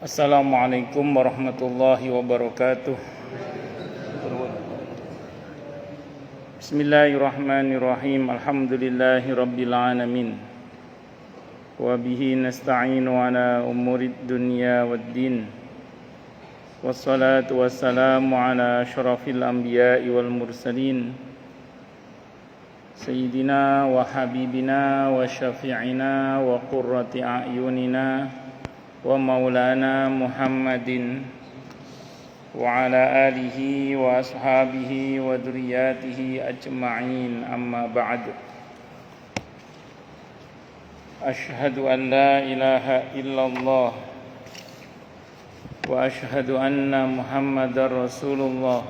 Assalamualaikum warahmatullahi wabarakatuh. Bismillahirrahmanirrahim. Alhamdulillahi rabbil alamin. Wa bihi nasta'inu ala umurid dunya waddin. Wassalatu wassalamu ala asyrafil anbiya'i wal mursalin. Sayyidina wa habibina wa syafi'ina wa qurrati a'yunina wa maulana Muhammadin wa ala alihi wa ashabihi wa dzurriyyatihi ajma'in, amma ba'd. Asyhadu an la ilaha illallah wa asyhadu anna Muhammadar Rasulullah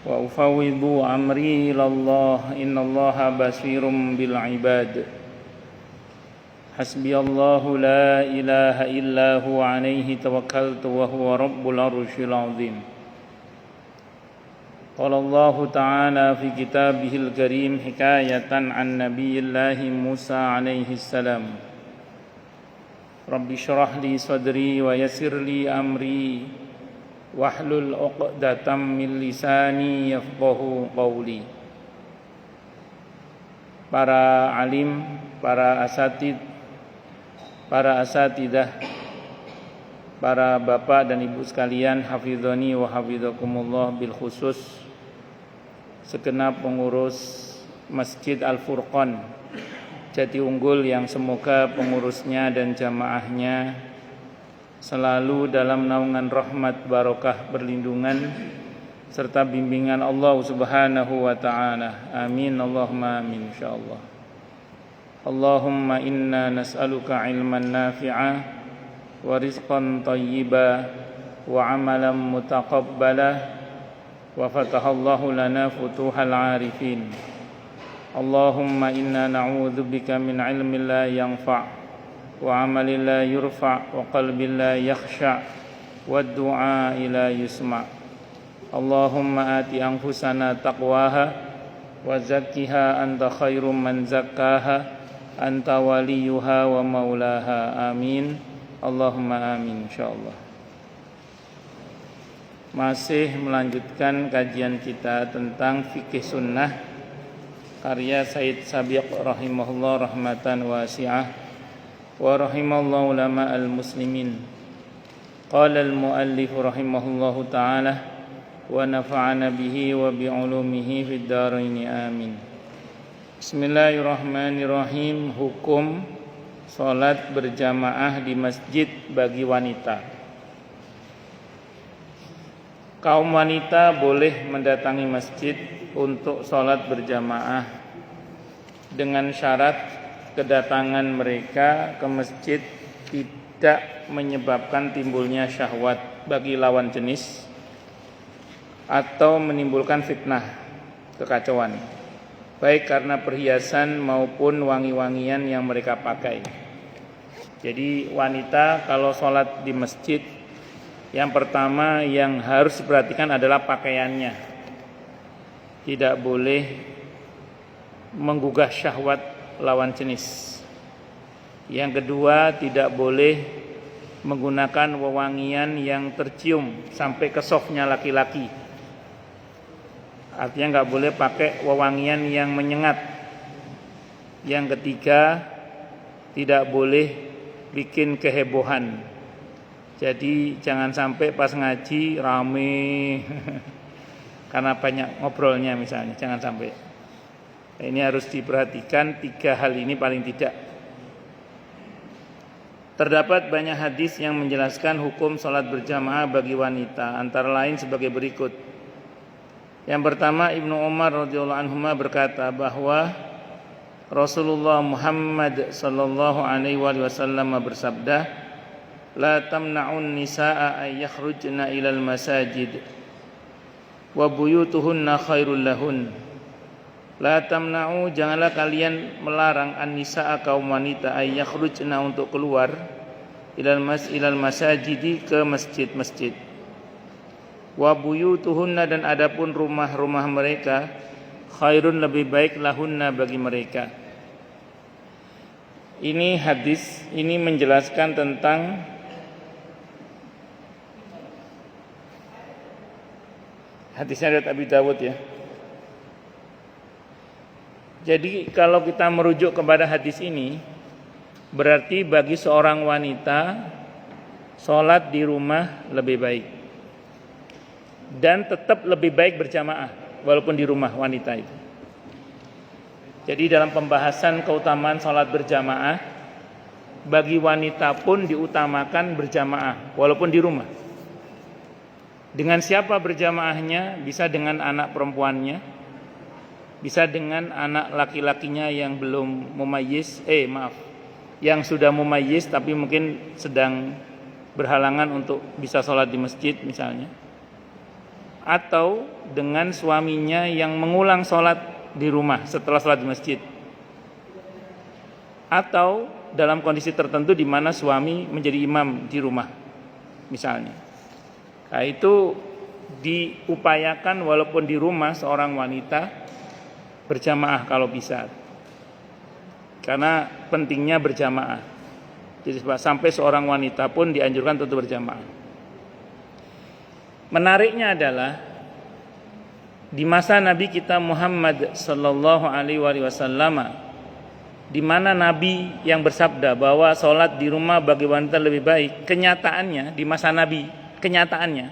wa ufawwidu amri ilallah, innallaha basirum bil ibad. Hasbiyallahu la ilaha illa huwa alaihi tawakkaltu wa huwa rabbul arsyil azim. Qala Allah ta'ala fi kitabihil karim hikayatan an nabiyillahi Musa alaihi salam. Rabbi syrah li sadri wa yassir li amri wahlul 'uqdatam min lisani yafqahu qawli. Para alim, para asatidah, para bapak dan ibu sekalian, hafizani wa hafizakumullah, bil khusus segenap pengurus Masjid Al-Furqan Jatiunggul yang semoga pengurusnya dan jamaahnya selalu dalam naungan rahmat, barokah, perlindungan serta bimbingan Allah Subhanahu wa ta'ala. Amin Allahumma amin insyaallah. Allahumma inna nas'aluka ilman nafi'a wa rizqan tayyiba wa amalan mutaqabbala wa fatahallahu lana futuhal arifin. Allahumma inna na'udzubika min ilmin la yanfa' wa amalin la yurfa' wa qalbin la yakhsha' wa du'a la yusma'. Allahumma ati anfusana taqwaha wa zakkiha anta khairum man zakkaha anta waliyuha wa maulaha. Amin Allahumma amin insyaallah. Masih melanjutkan kajian kita tentang fikih sunnah karya Said Sabiq rahimahullah rahmatan wasi'ah wa rahimallahu ulama al-muslimin. Qala al-muallif rahimahullahu ta'ala wa nafa'ana bihi wa bi'ulumihi fid dharain amin. Bismillahirrahmanirrahim. Hukum salat berjamaah di masjid bagi wanita. Kaum wanita boleh mendatangi masjid untuk salat berjamaah dengan syarat kedatangan mereka ke masjid tidak menyebabkan timbulnya syahwat bagi lawan jenis atau menimbulkan fitnah, kekacauan, baik karena perhiasan maupun wangi-wangian yang mereka pakai. Jadi wanita kalau sholat di masjid, yang pertama yang harus diperhatikan adalah pakaiannya. Tidak boleh menggugah syahwat lawan jenis. Yang kedua, tidak boleh menggunakan wewangian yang tercium sampai ke softnya laki-laki. Artinya nggak boleh pakai wewangian yang menyengat. Yang ketiga, tidak boleh bikin kehebohan. Jadi jangan sampai pas ngaji rame karena banyak ngobrolnya misalnya, jangan sampai. Ini harus diperhatikan 3 hal ini paling tidak. Terdapat banyak hadis yang menjelaskan hukum salat berjamaah bagi wanita, antara lain sebagai berikut. Yang pertama, Ibnu Umar radhiyallahu anhuma berkata bahwa Rasulullah Muhammad sallallahu alaihi wasallam bersabda, "La tamna'un nisaa ay yakhrujna ilal masajid wa buyutuhunna khairul lahun." La tamna'u, janganlah kalian melarang an-nisaa, kaum wanita, ay yakhrujna, untuk keluar ilal masajidi, ke masjid-masjid. Wa buyutuhunna, dan adapun rumah-rumah mereka, khairun, lebih baik, lahunna, bagi mereka. Ini hadis ini menjelaskan tentang Hadisnya riwayat Abi Dawud ya. Jadi kalau kita merujuk kepada hadis ini, berarti bagi seorang wanita sholat di rumah lebih baik. Dan tetap lebih baik berjamaah walaupun di rumah wanita itu. Jadi dalam pembahasan keutamaan sholat berjamaah, bagi wanita pun diutamakan berjamaah walaupun di rumah. Dengan siapa berjamaahnya? Bisa dengan anak perempuannya, bisa dengan anak laki-lakinya yang belum mumayyiz, yang sudah mumayyiz tapi mungkin sedang berhalangan untuk bisa sholat di masjid misalnya, atau dengan suaminya yang mengulang sholat di rumah setelah sholat di masjid, atau dalam kondisi tertentu di mana suami menjadi imam di rumah misalnya. Nah, itu diupayakan walaupun di rumah seorang wanita berjamaah kalau bisa, karena pentingnya berjamaah. Jadi sampai seorang wanita pun dianjurkan untuk berjamaah. Menariknya adalah di masa Nabi kita Muhammad sallallahu alaihi wasallam, di mana Nabi yang bersabda bahwa sholat di rumah bagi wanita lebih baik, kenyataannya di masa Nabi, kenyataannya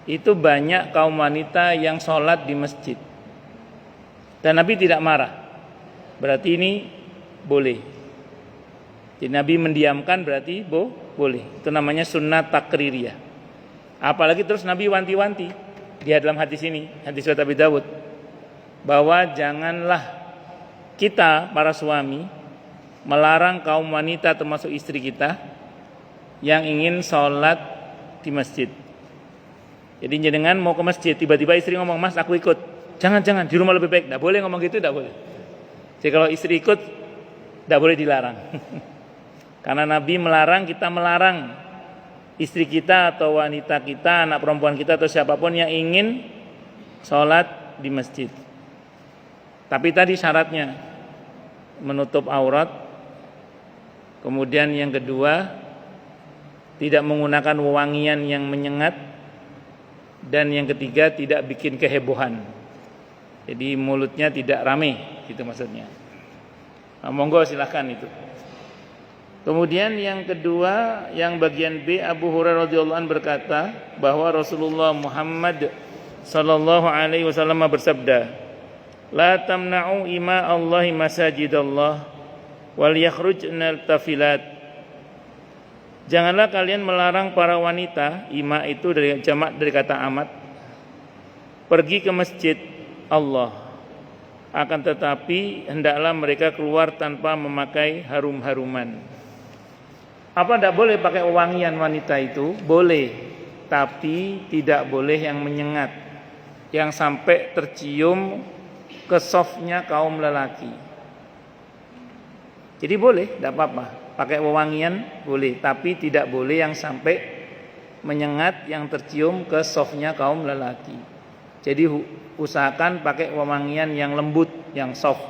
itu banyak kaum wanita yang sholat di masjid dan Nabi tidak marah. Berarti ini boleh. Jadi Nabi mendiamkan berarti boleh. Itu namanya sunnah takririyah. Apalagi terus Nabi wanti-wanti di dalam hadis ini, hadis riwayat Abi Dawud, bahwa janganlah kita para suami melarang kaum wanita termasuk istri kita yang ingin sholat di masjid. Jadi jenengan mau ke masjid, tiba-tiba istri ngomong, "Mas, aku ikut." Jangan, di rumah lebih baik. Tidak boleh ngomong gitu, tidak boleh. Jadi kalau istri ikut, tidak boleh dilarang. Karena Nabi melarang, kita melarang istri kita atau wanita kita, anak perempuan kita atau siapapun yang ingin sholat di masjid. Tapi tadi syaratnya menutup aurat. Kemudian yang kedua, tidak menggunakan wewangian yang menyengat. Dan yang ketiga, tidak bikin kehebohan. Jadi mulutnya tidak rame, itu maksudnya. Nah, monggo silahkan itu. Kemudian yang kedua, yang bagian B, Abu Hurairah radhiyallahu anhu berkata bahwa Rasulullah Muhammad sallallahu alaihi wasallam bersabda, "La tamna'u ima Allahi masajidallah wal yakhrujna tafilat." Janganlah kalian melarang para wanita, ima itu dari jamak dari kata amat, pergi ke masjid Allah. Akan tetapi hendaklah mereka keluar tanpa memakai harum-haruman. Apa tidak boleh pakai wangian wanita itu? Boleh, tapi tidak boleh yang menyengat, yang sampai tercium ke softnya kaum lelaki. Jadi boleh, tidak apa-apa. Pakai wewangian boleh, tapi tidak boleh yang sampai menyengat, yang tercium ke softnya kaum lelaki. Jadi usahakan pakai wewangian yang lembut, yang soft.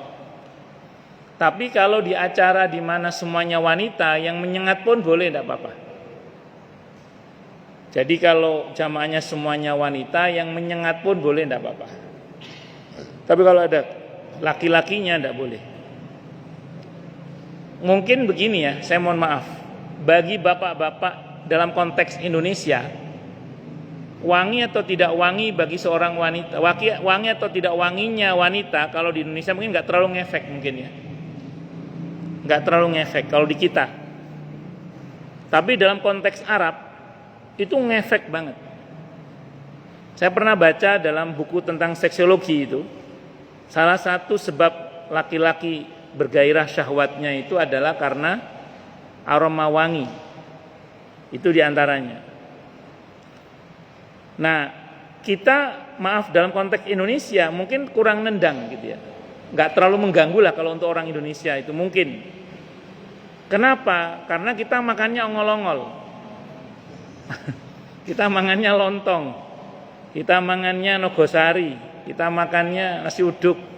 Tapi kalau di acara di mana semuanya wanita, yang menyengat pun boleh, tidak apa-apa. Jadi kalau jamaahnya semuanya wanita, yang menyengat pun boleh, tidak apa-apa. Tapi kalau ada laki-lakinya, tidak boleh. Mungkin begini ya, saya mohon maaf. Bagi bapak-bapak dalam konteks Indonesia, wangi atau tidak wangi bagi seorang wanita, wangi atau tidak wanginya wanita, kalau di Indonesia mungkin nggak terlalu ngefek mungkin ya. Nggak terlalu ngefek kalau di kita. Tapi dalam konteks Arab itu ngefek banget. Saya pernah baca dalam buku tentang seksiologi itu, salah satu sebab laki-laki bergairah syahwatnya itu adalah karena aroma wangi. Itu diantaranya. Nah, kita maaf dalam konteks Indonesia mungkin kurang nendang gitu ya. Nggak terlalu mengganggu lah kalau untuk orang Indonesia itu mungkin. Kenapa? Karena kita makannya ongol-ongol. Kita makannya lontong. Kita makannya nogosari. Kita makannya nasi uduk.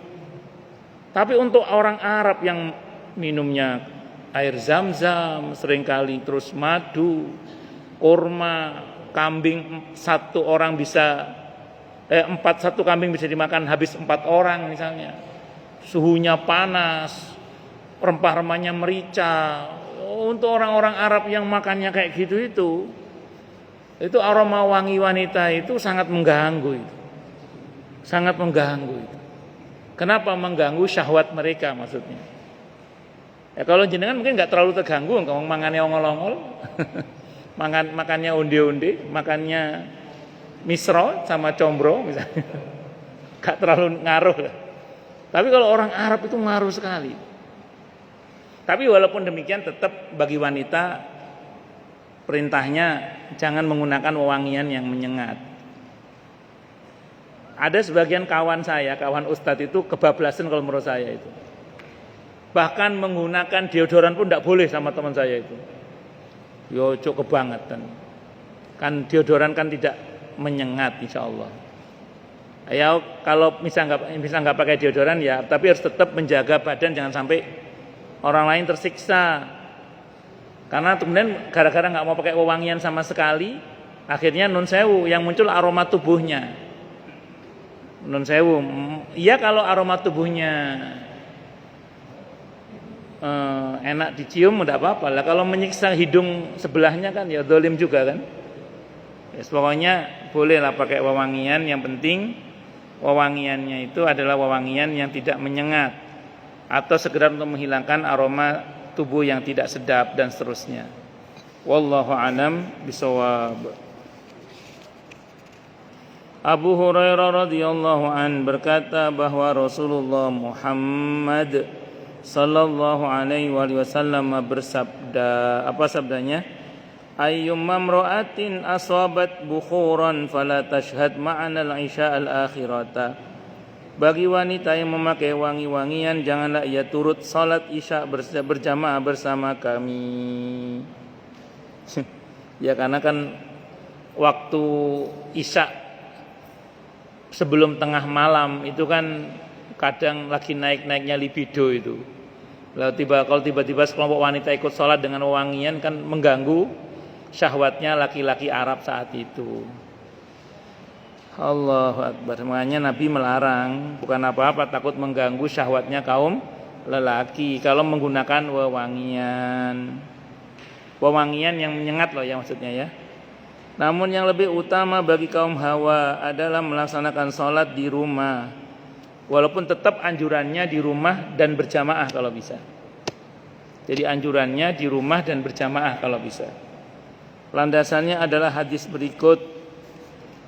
Tapi untuk orang Arab yang minumnya air zam-zam seringkali, terus madu, kurma, kambing, satu orang bisa Satu kambing bisa dimakan habis 4 orang misalnya. Suhunya panas, rempah-rempahnya merica. Untuk orang-orang Arab yang makannya kayak gitu itu aroma wangi wanita itu sangat mengganggu itu. Sangat mengganggu itu. Kenapa mengganggu syahwat mereka maksudnya? Ya kalau jenengan mungkin nggak terlalu terganggu, kalau makannya ongol-ongol, makannya onde-onde, makannya misro sama combro misalnya, gak terlalu ngaruh. Tapi kalau orang Arab itu ngaruh sekali. Tapi walaupun demikian tetap bagi wanita perintahnya jangan menggunakan wewangian yang menyengat. Ada sebagian kawan saya, kawan ustadz itu kebablasan kalau menurut saya itu. Bahkan menggunakan deodoran pun tidak boleh sama teman saya itu. Yo cukup kebangetan. Kan deodoran kan tidak menyengat insya Allah. Ya kalau bisa nggak pakai deodoran ya, tapi harus tetap menjaga badan jangan sampai orang lain tersiksa. Karena kemudian gara-gara nggak mau pakai wewangian sama sekali, akhirnya nun sewu yang muncul aroma tubuhnya. Nun sewu, iya kalau aroma tubuhnya enak dicium udah apa-apa lah. Kalau menyiksa hidung sebelahnya kan ya dolim juga kan. Ya, pokoknya bolehlah pakai wewangian, yang penting wewangiannya itu adalah wewangian yang tidak menyengat atau sekedar untuk menghilangkan aroma tubuh yang tidak sedap dan seterusnya. Wallahu a'lam bishawab. Abu Hurairah radhiyallahu an berkata bahwa Rasulullah Muhammad sallallahu alaihi wasallam bersabda, apa sabdanya? Ayyumma imra'atin asabat bukhuran fala tashhad ma'ana al-isya al-akhirata. Bagi wanita yang memakai wangi-wangian janganlah ia turut salat isya berjamaah bersama kami. Ya karena kan waktu isya sebelum tengah malam itu kan kadang lagi naik-naiknya libido itu. Kalau tiba-tiba sekelompok wanita ikut sholat dengan wewangian kan mengganggu syahwatnya laki-laki Arab saat itu. Allahu Akbar. Makanya Nabi melarang, bukan apa-apa, takut mengganggu syahwatnya kaum lelaki kalau menggunakan wewangian. Wewangian yang menyengat loh ya maksudnya ya. Namun yang lebih utama bagi kaum hawa adalah melaksanakan sholat di rumah. Walaupun tetap anjurannya di rumah dan berjamaah kalau bisa. Jadi anjurannya di rumah dan berjamaah kalau bisa. Landasannya adalah hadis berikut.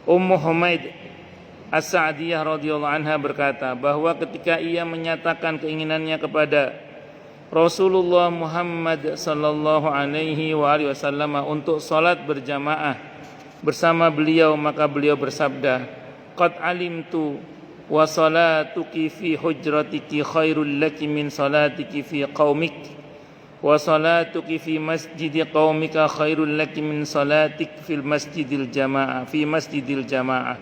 Ummu Humaid As-Sa'diyah radhiyallahu anha berkata bahwa ketika ia menyatakan keinginannya kepada Rasulullah Muhammad sallallahu alaihi wasallam untuk salat berjamaah bersama beliau, maka beliau bersabda, "Qad alimtu wa salatuki fi hujratiki khairul laki min salatiki fi qaumik wa salatuki fi masjidi qaumika khairul laki min salatik fil masjidil jamaah fi masjidil jamaah."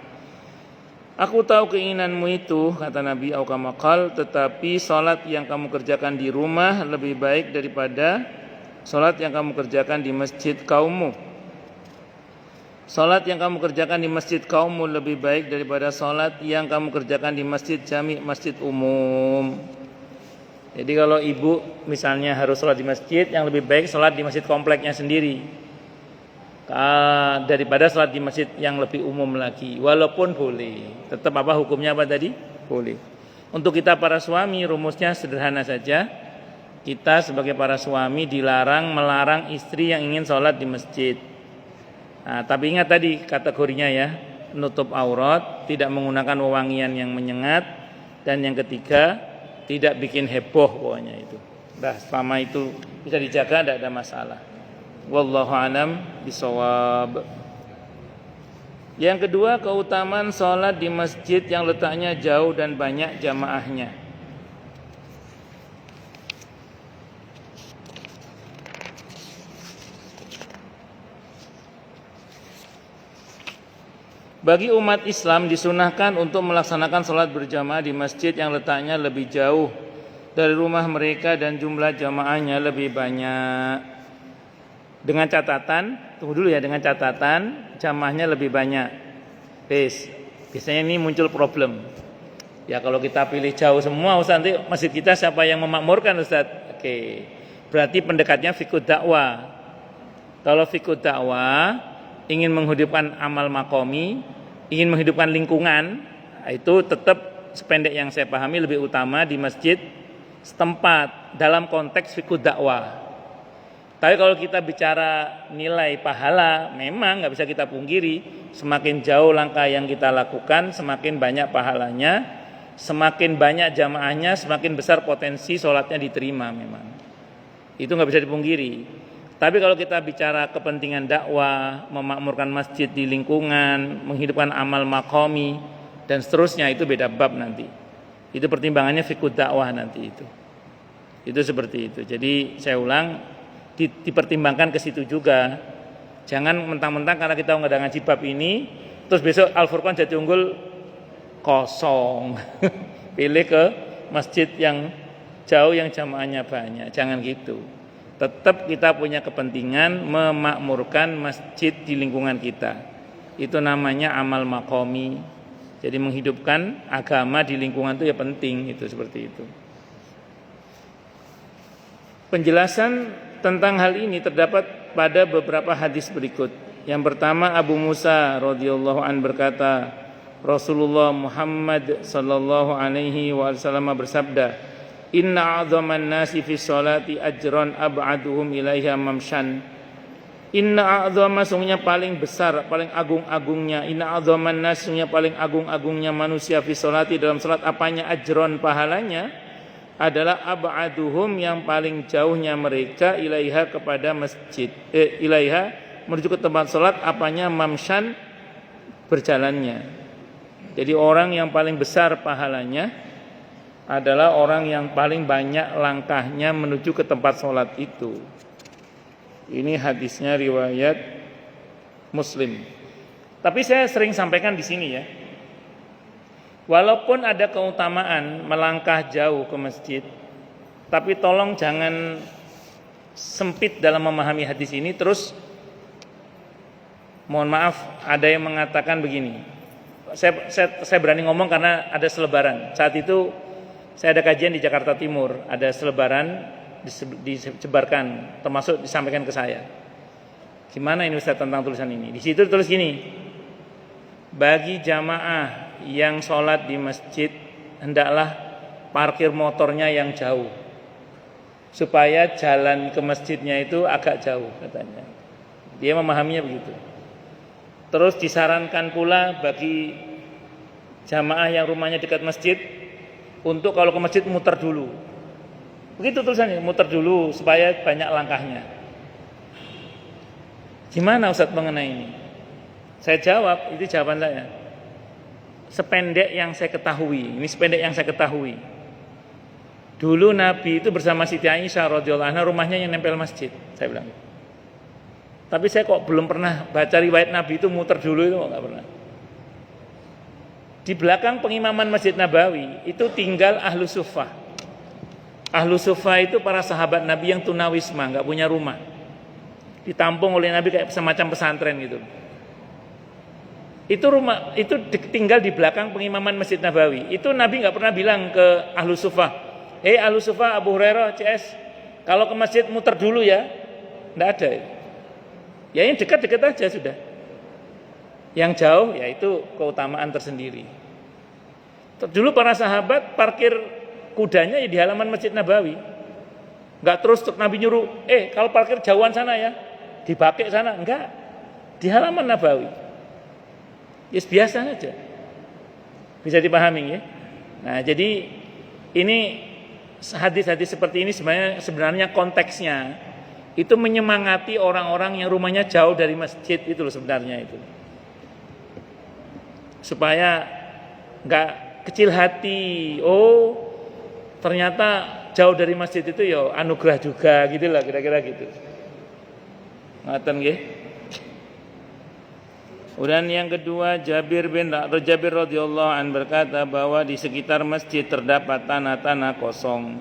Aku tahu keinginanmu itu, kata Nabi Aukamakal, tetapi salat yang kamu kerjakan di rumah lebih baik daripada salat yang kamu kerjakan di masjid kaummu. Salat yang kamu kerjakan di masjid kaummu lebih baik daripada salat yang kamu kerjakan di masjid jami', masjid umum. Jadi kalau ibu misalnya harus salat di masjid, yang lebih baik salat di masjid kompleknya sendiri daripada salat di masjid yang lebih umum lagi. Walaupun boleh, tetap apa hukumnya apa tadi? Boleh. Untuk kita para suami rumusnya sederhana saja. Kita sebagai para suami dilarang melarang istri yang ingin salat di masjid. Nah, tapi ingat tadi kategorinya ya, nutup aurat, tidak menggunakan wewangian yang menyengat, dan yang ketiga tidak bikin heboh pokoknya itu. Nah, selama itu bisa dijaga tidak ada masalah. Wallahu a'lam bishawab. Yang kedua, keutamaan salat di masjid yang letaknya jauh dan banyak jamaahnya. Bagi umat Islam disunahkan untuk melaksanakan salat berjamaah di masjid yang letaknya lebih jauh dari rumah mereka dan jumlah jamaahnya lebih banyak. Dengan catatan, tunggu dulu ya, dengan catatan jamaahnya lebih banyak. Biasanya ini muncul problem. Ya kalau kita pilih jauh semua, Ustaz, nanti masjid kita siapa yang memakmurkan, Ustaz? Oke. Berarti pendekatnya fiqh dakwah. Kalau fiqh dakwah ingin menghidupkan amal makomi, ingin menghidupkan lingkungan, itu tetap sependek yang saya pahami lebih utama di masjid setempat dalam konteks fiqh dakwah. Tapi kalau kita bicara nilai pahala, memang nggak bisa kita pungkiri, semakin jauh langkah yang kita lakukan, semakin banyak pahalanya, semakin banyak jamaahnya, semakin besar potensi sholatnya diterima memang. Itu nggak bisa dipungkiri. Tapi kalau kita bicara kepentingan dakwah, memakmurkan masjid di lingkungan, menghidupkan amal makomi, dan seterusnya, itu beda bab nanti. Itu pertimbangannya fiqh dakwah nanti itu. Itu seperti itu. Jadi saya ulang, dipertimbangkan ke situ juga. Jangan mentang-mentang karena kita nggak ada ngaji bab ini, terus besok Al-Furqan jadi unggul kosong. Pilih ke masjid yang jauh yang jamaahnya banyak. Jangan gitu. Tetap kita punya kepentingan memakmurkan masjid di lingkungan kita. Itu namanya amal makomi. Jadi menghidupkan agama di lingkungan itu ya penting, itu seperti itu. Penjelasan tentang hal ini terdapat pada beberapa hadis berikut. Yang pertama, Abu Musa radhiyallahu an berkata, Rasulullah Muhammad sallallahu alaihi wasallam bersabda, "Inna a'dhaman nasi fi sholati ajran ab'aduhum ilaiha mamshan." Inna a'dhama sungguhnya paling besar, paling agung-agungnya. Inna a'dhaman nasi sungguhnya paling agung-agungnya manusia fi sholati dalam salat apanya ajron pahalanya adalah ab'aduhum yang paling jauhnya mereka ilaiha kepada masjid. Ilaiha menuju ke tempat salat apanya mamshan berjalannya. Jadi orang yang paling besar pahalanya adalah orang yang paling banyak langkahnya menuju ke tempat sholat itu. Ini hadisnya riwayat Muslim. Tapi saya sering sampaikan di sini ya, walaupun ada keutamaan melangkah jauh ke masjid, tapi tolong jangan sempit dalam memahami hadis ini. Terus mohon maaf, ada yang mengatakan begini. Saya berani ngomong karena ada selebaran. Saat itu saya ada kajian di Jakarta Timur, ada selebaran disebarkan, termasuk disampaikan ke saya. Gimana ini Ustaz tentang tulisan ini? Di situ tulis gini, bagi jamaah yang sholat di masjid hendaklah parkir motornya yang jauh, supaya jalan ke masjidnya itu agak jauh katanya. Dia memahaminya begitu. Terus disarankan pula bagi jamaah yang rumahnya dekat masjid untuk kalau ke masjid muter dulu. Begitu tulisannya, muter dulu supaya banyak langkahnya. Gimana Ustaz mengenai ini? Saya jawab, itu jawaban saya. Sependek yang saya ketahui, ini sependek yang saya ketahui. Dulu Nabi itu bersama Siti Aisyah radhiyallahu anha rumahnya yang nempel masjid, saya bilang. Tapi saya kok belum pernah baca riwayat Nabi itu muter dulu, itu kok enggak pernah. Di belakang pengimaman Masjid Nabawi itu tinggal ahlu suffah. Ahlu suffah itu para sahabat Nabi yang tunawisma, enggak punya rumah. Ditampung oleh Nabi kayak semacam pesantren gitu. Itu rumah, itu tinggal di belakang pengimaman Masjid Nabawi. Itu Nabi enggak pernah bilang ke ahlu suffah, ahlu suffah Abu Hurairah CS, kalau ke masjid muter dulu ya. Enggak ada. Ya yang dekat-dekat aja sudah. Yang jauh ya itu keutamaan tersendiri. Dulu para sahabat parkir kudanya ya di halaman Masjid Nabawi. Enggak terus Nabi nyuruh, kalau parkir jauhan sana ya, di bakek sana, enggak. Di halaman Nabawi. Yes, biasa aja. Bisa dipahami ya. Nah, jadi ini hadis-hadis seperti ini sebenarnya konteksnya itu menyemangati orang-orang yang rumahnya jauh dari masjid itu loh sebenarnya itu. Supaya enggak kecil hati. Oh, ternyata jauh dari masjid itu ya anugerah juga gitu lah kira-kira gitu. Ngaten nggih. Kemudian yang kedua, Jabir radhiyallahu an berkata bahwa di sekitar masjid terdapat tanah-tanah kosong.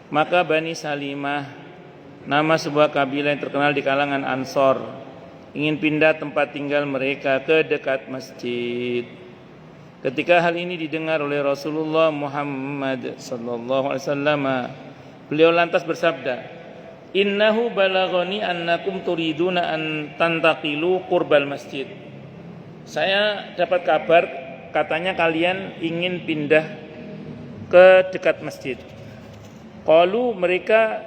Maka Bani Salimah, nama sebuah kabilah yang terkenal di kalangan Ansor, ingin pindah tempat tinggal mereka ke dekat masjid. Ketika hal ini didengar oleh Rasulullah Muhammad sallallahu alaihi wasallam, beliau lantas bersabda, "Innahu balaghani annakum turiduna an tantaqilu qurbal masjid." Saya dapat kabar katanya kalian ingin pindah ke dekat masjid. Qalu, mereka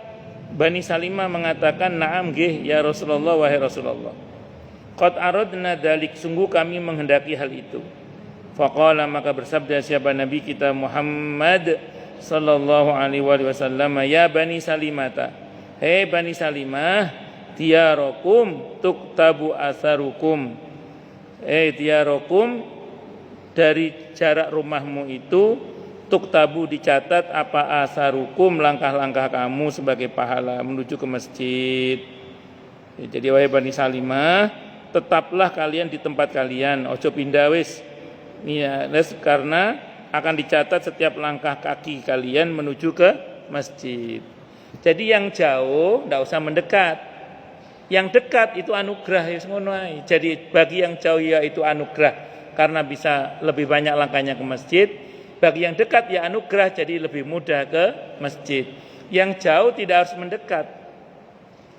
Bani Salimah mengatakan, "Na'am nggih ya Rasulullah, wahai Rasulullah. Qad aradna dzalik, sungguh kami menghendaki hal itu." Faqala, maka bersabda siapa Nabi kita Muhammad sallallahu alaihi wasallam, "Ya Bani Salimata, hei Bani Salimah, tiyarokum tuktabu atharukum." Tiyarokum, dari jarak rumahmu itu, tuktabu, dicatat, apa atharukum, langkah-langkah kamu sebagai pahala menuju ke masjid. Jadi wahai Bani Salimah, tetaplah kalian di tempat kalian, ojo pindah wis. Ya, karena akan dicatat setiap langkah kaki kalian menuju ke masjid. Jadi yang jauh tidak usah mendekat. Yang dekat itu anugerah ya ngono ae. Jadi bagi yang jauh ya itu anugerah karena bisa lebih banyak langkahnya ke masjid. Bagi yang dekat ya anugerah jadi lebih mudah ke masjid. Yang jauh tidak harus mendekat.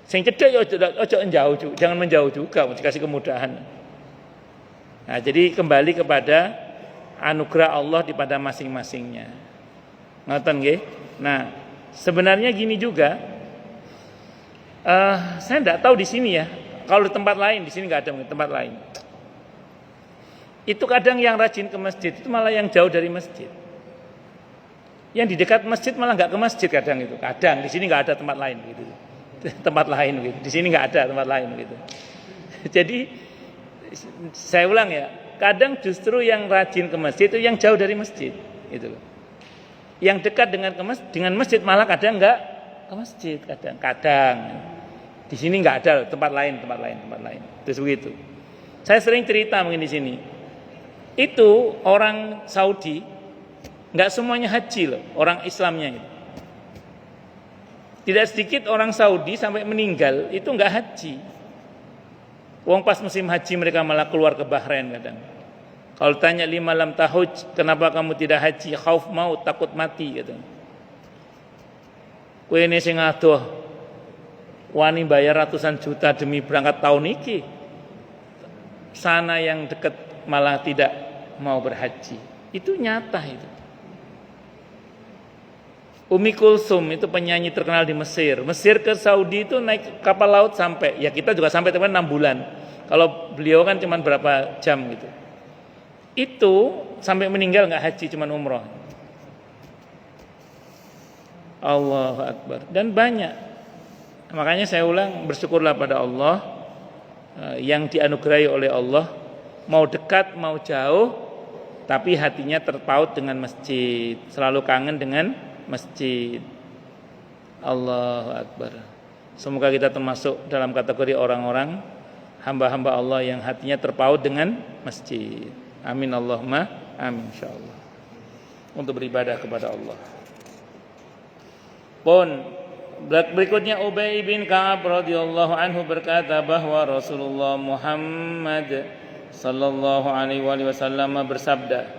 Sing cedek ya ojo menjauh, jangan menjauh juga, dikasih kemudahan. Nah, jadi kembali kepada anugerah Allah di pada masing-masingnya. Ngoten nggih. Nah, sebenarnya gini juga. Saya tidak tahu di sini ya. Kalau di tempat lain, di sini nggak ada tempat lain. Itu kadang yang rajin ke masjid itu malah yang jauh dari masjid. Yang di dekat masjid malah nggak ke masjid kadang itu. Kadang di sini nggak ada tempat lain gitu. Tempat lain gitu. Di sini nggak ada tempat lain gitu. Jadi saya ulang ya, kadang justru yang rajin ke masjid itu yang jauh dari masjid, itu loh. Yang dekat dengan masjid malah kadang enggak ke masjid, kadang. Di sini enggak ada tempat lain. Terus begitu. Saya sering cerita mungkin di sini. Itu orang Saudi enggak semuanya haji loh, orang Islamnya itu. Tidak sedikit orang Saudi sampai meninggal itu enggak haji. Wong pas musim haji mereka malah keluar ke Bahrain kadang. Kalau tanya 5 lam tahuj, kenapa kamu tidak haji? Khauf maut, takut mati gitu. Kowe ini sing adoh wani bayar ratusan juta demi berangkat tahun iki. Sana yang dekat malah tidak mau berhaji. Itu nyata itu. Umi Kulsum itu penyanyi terkenal di Mesir. Mesir ke Saudi itu naik kapal laut sampai. Ya kita juga sampai teman 6 bulan. Kalau beliau kan cuma berapa jam gitu. Itu sampai meninggal nggak haji, cuma umroh. Allahu Akbar. Dan banyak. Makanya saya ulang, bersyukurlah pada Allah yang dianugerahi oleh Allah. Mau dekat, mau jauh, tapi hatinya terpaut dengan masjid. Selalu kangen dengan masjid. Allahu Akbar. Semoga kita termasuk dalam kategori orang-orang hamba-hamba Allah yang hatinya terpaut dengan masjid. Amin Allahumma amin insyaallah. Untuk beribadah kepada Allah. Berikutnya Ubay bin Ka'ab radhiyallahu anhu berkata bahwa Rasulullah Muhammad sallallahu alaihi wasallam bersabda,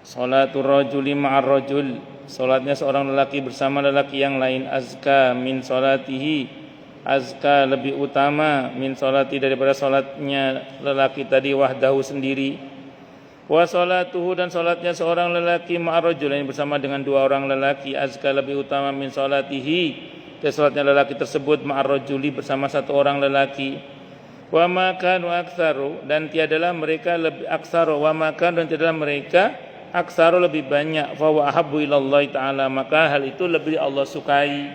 "Shalatul rajuli ma'ar rajul." Salatnya seorang lelaki bersama lelaki yang lain, azka min salatihi, azka lebih utama min salati daripada salatnya lelaki tadi wahdahu sendiri. Wa salatuhu, dan salatnya seorang lelaki ma'ar rajul yang bersama dengan dua orang lelaki, azka lebih utama min salatihi, dan salatnya lelaki tersebut ma'ar rajuli bersama satu orang lelaki. Wa ma kanu aktsaru, dan tiadalah mereka lebih aksaru, wa ma kanu, dan tiadalah mereka aksaru lebih banyak, fa wa ahabbu ilallahi ta'ala, maka hal itu lebih Allah sukai.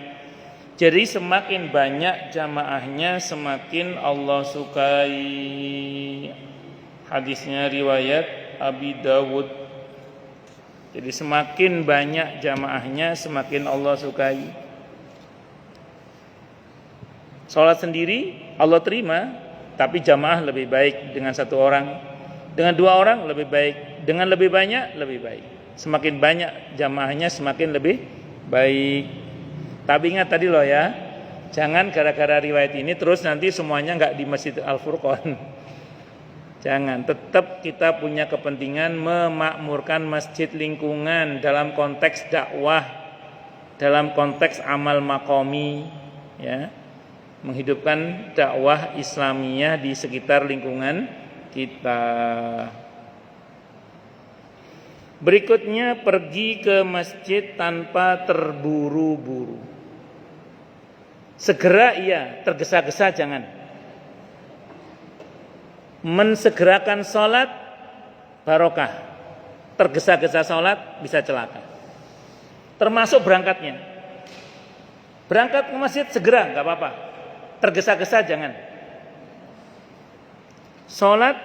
Jadi semakin banyak jamaahnya semakin Allah sukai. Hadisnya riwayat Abi Dawud. Jadi semakin banyak jamaahnya semakin Allah sukai. Salat sendiri Allah terima, tapi jamaah lebih baik dengan satu orang. Dengan dua orang lebih baik, dengan lebih banyak lebih baik. Semakin banyak jamaahnya semakin lebih baik. Tapi ingat tadi loh ya, jangan gara-gara riwayat ini terus nanti semuanya enggak di Masjid Al-Furqan. Jangan, tetap kita punya kepentingan memakmurkan masjid lingkungan dalam konteks dakwah, dalam konteks amal makomi, ya, menghidupkan dakwah Islamiyah di sekitar lingkungan kita. Berikutnya, pergi ke masjid tanpa terburu-buru. Segera iya, tergesa-gesa jangan. Mensegerakan sholat barokah, tergesa-gesa sholat bisa celaka. Termasuk berangkatnya. Berangkat ke masjid segera, nggak apa-apa. Tergesa-gesa jangan. Sholat,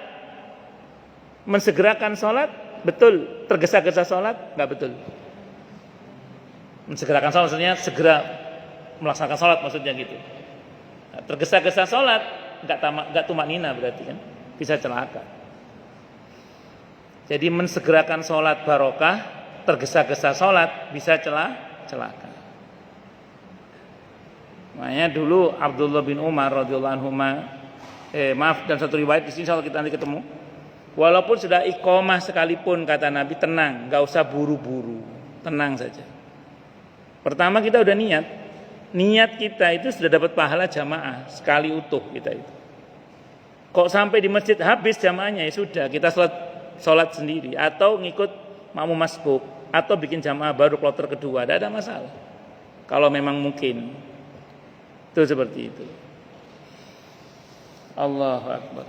mensegerakan sholat betul, tergesa-gesa sholat nggak betul. Mensegerakan sholat maksudnya segera melaksanakan sholat maksudnya gitu. Nah, tergesa-gesa sholat nggak tumak nina berarti kan. Bisa celaka. Jadi mensegerakan sholat barokah, tergesa-gesa sholat bisa celaka. Makanya dulu Abdullah bin Umar radhiyallahu anhu, dan satu riwayat di sini insyaallah kita nanti ketemu. Walaupun sudah iqomah sekalipun kata Nabi tenang, nggak usah buru-buru, tenang saja. Pertama kita udah niat kita itu sudah dapat pahala jamaah sekali utuh kita itu. Kok sampai di masjid habis jamaahnya, ya sudah kita sholat sendiri atau ngikut makmum masbuk atau bikin jamaah baru kloter kedua, tidak ada masalah. Kalau memang mungkin itu seperti itu. Allahu Akbar.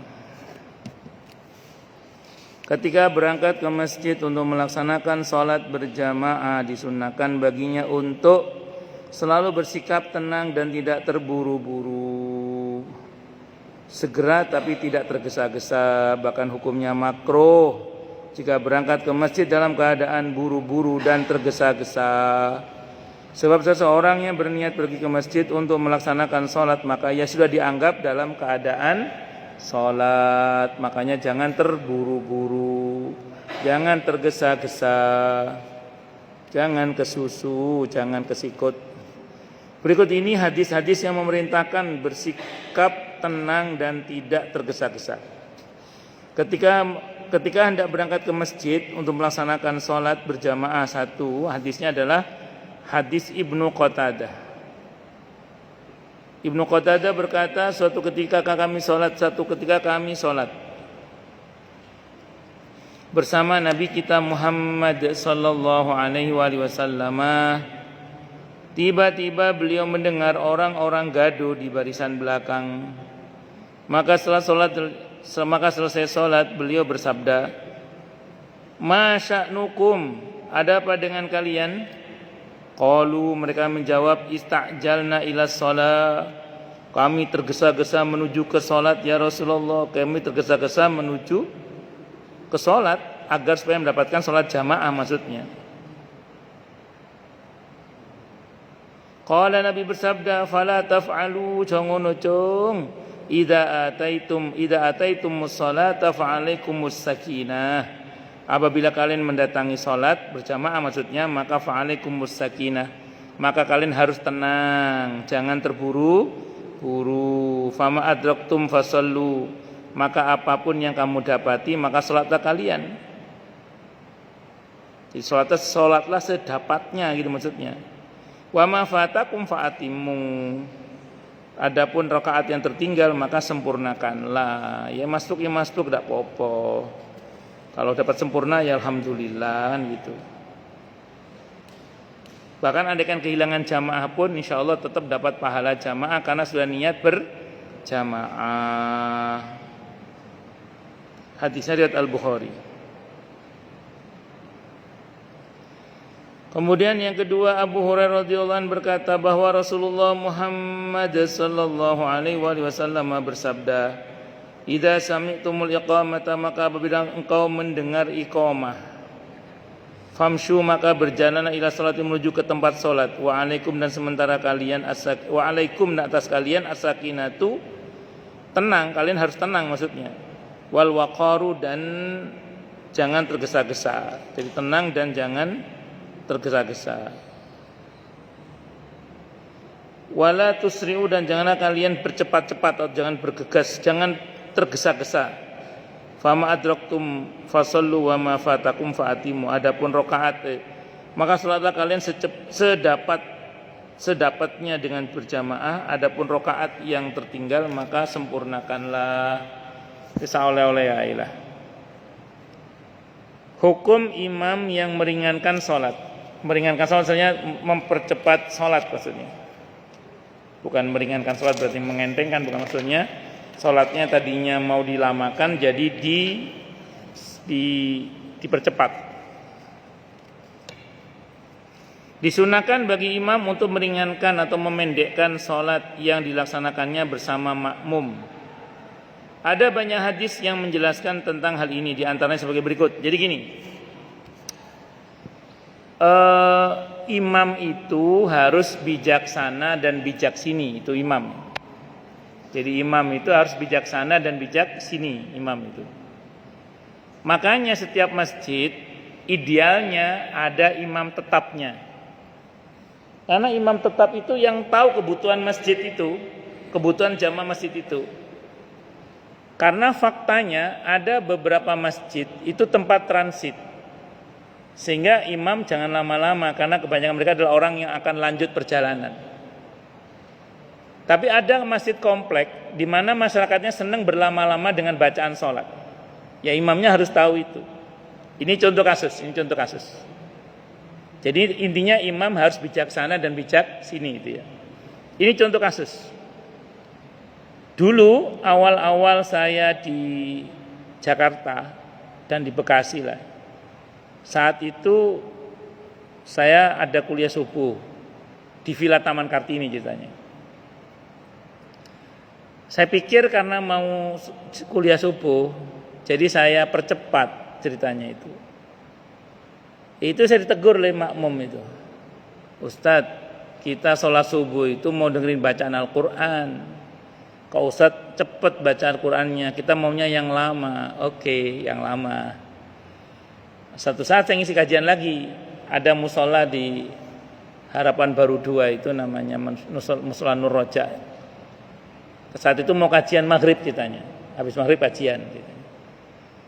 Ketika berangkat ke masjid untuk melaksanakan sholat berjamaah, disunahkan baginya untuk selalu bersikap tenang dan tidak terburu-buru. Segera tapi tidak tergesa-gesa, bahkan hukumnya makruh jika berangkat ke masjid dalam keadaan buru-buru dan tergesa-gesa. Sebab seseorang yang berniat pergi ke masjid untuk melaksanakan sholat, maka ia sudah dianggap dalam keadaan sholat. Makanya jangan terburu-buru, jangan tergesa-gesa, jangan kesusu, jangan kesikut. Berikut ini hadis-hadis yang memerintahkan bersikap tenang dan tidak tergesa-gesa. Ketika hendak berangkat ke masjid untuk melaksanakan sholat berjamaah, satu hadisnya adalah hadis Ibnu Qatadah. Ibnu Qatadah berkata, suatu ketika kami sholat bersama Nabi kita Muhammad sallallahu alaihi wasallam. Tiba-tiba beliau mendengar orang-orang gaduh di barisan belakang. Maka selesai sholat beliau bersabda, "Ma sya'nukum? Ada apa dengan kalian?" Qalu, mereka menjawab, "Ista'jalna ila shalah." Kami tergesa-gesa menuju ke sholat ya Rasulullah. Kami tergesa-gesa menuju ke sholat agar supaya mendapatkan sholat jamaah maksudnya. Qala, Nabi bersabda, "Fala taf'alu, jangan cung. Idza ataitumus sholata fa'alaikumus sakinah." Apabila kalian mendatangi salat berjamaah maksudnya, maka fa'alaikumus sakinah. Maka kalian harus tenang, jangan terburu-buru. Fama adraktum fasallu. Maka apapun yang kamu dapati, maka salatlah kalian. Jadi salatlah sedapatnya gitu maksudnya. Wa ma fatakum fa'atimmu. Adapun rakaat yang tertinggal maka sempurnakanlah. Ya masuk enggak apa-apa. Kalau dapat sempurna ya alhamdulillah gitu. Bahkan andaikan kehilangan jamaah pun insyaallah tetap dapat pahala jamaah karena sudah niat berjamaah. Hadisnya riwayat Al-Bukhari. Kemudian yang kedua, Abu Hurairah radhiyallahu anhu berkata bahwa Rasulullah Muhammad sallallahu alaihi wasallam bersabda, "Idza sami'tumul iqamata, maka apabila engkau mendengar iqamah, famshu, maka berjalanlah ila salati, menuju ke tempat salat. Wa alaikum, dan sementara kalian wa alaikum, atas kalian as-sakinatu, tenang, kalian harus tenang maksudnya. Wal waqaru, dan jangan tergesa-gesa. Jadi tenang dan jangan tergesa-gesa. Wala tusri'u, dan janganlah kalian bercepat-cepat atau jangan bergegas, jangan tergesa-gesa. Fama adraktum fasallu wa ma fatakum faatimu. Adapun rakaat maka salatlah kalian sedapatnya dengan berjamaah. Adapun rakaat yang tertinggal maka sempurnakanlah. Bisa oleh-oleh ya. Hukum imam yang meringankan salat. Meringankan salat maksudnya mempercepat salat maksudnya. Bukan meringankan salat berarti mengentengkan, bukan maksudnya. Salatnya tadinya mau dilamakan jadi dipercepat. Disunahkan bagi imam untuk meringankan atau memendekkan salat yang dilaksanakannya bersama makmum. Ada banyak hadis yang menjelaskan tentang hal ini, di antaranya sebagai berikut. Jadi gini, imam itu harus bijaksana dan bijaksini, itu imam. Jadi imam itu harus bijaksana dan bijaksini, imam itu. Makanya setiap masjid idealnya ada imam tetapnya. Karena imam tetap itu yang tahu kebutuhan masjid itu, kebutuhan jamaah masjid itu. Karena faktanya ada beberapa masjid itu tempat transit. Sehingga imam jangan lama-lama karena kebanyakan mereka adalah orang yang akan lanjut perjalanan. Tapi ada masjid komplek di mana masyarakatnya senang berlama-lama dengan bacaan sholat. Ya imamnya harus tahu itu. Ini contoh kasus. Jadi intinya imam harus bijaksana dan bijaksini itu ya. Ini contoh kasus. Dulu awal-awal saya di Jakarta dan di Bekasi lah. Saat itu saya ada kuliah subuh di Villa Taman Kartini ceritanya. Saya pikir karena mau kuliah subuh, jadi saya percepat ceritanya itu. Itu saya ditegur oleh makmum itu. Ustadz, kita sholat subuh itu mau dengerin bacaan Al-Quran. Kak Ustadz cepet baca Al-Qurannya, kita maunya yang lama. Oke, yang lama. Satu saat saya ngisi kajian lagi, ada musola di Harapan Baru 2 itu namanya Musola Nur Roja. Saat itu mau kajian maghrib kitanya, habis maghrib kajian. Kitanya.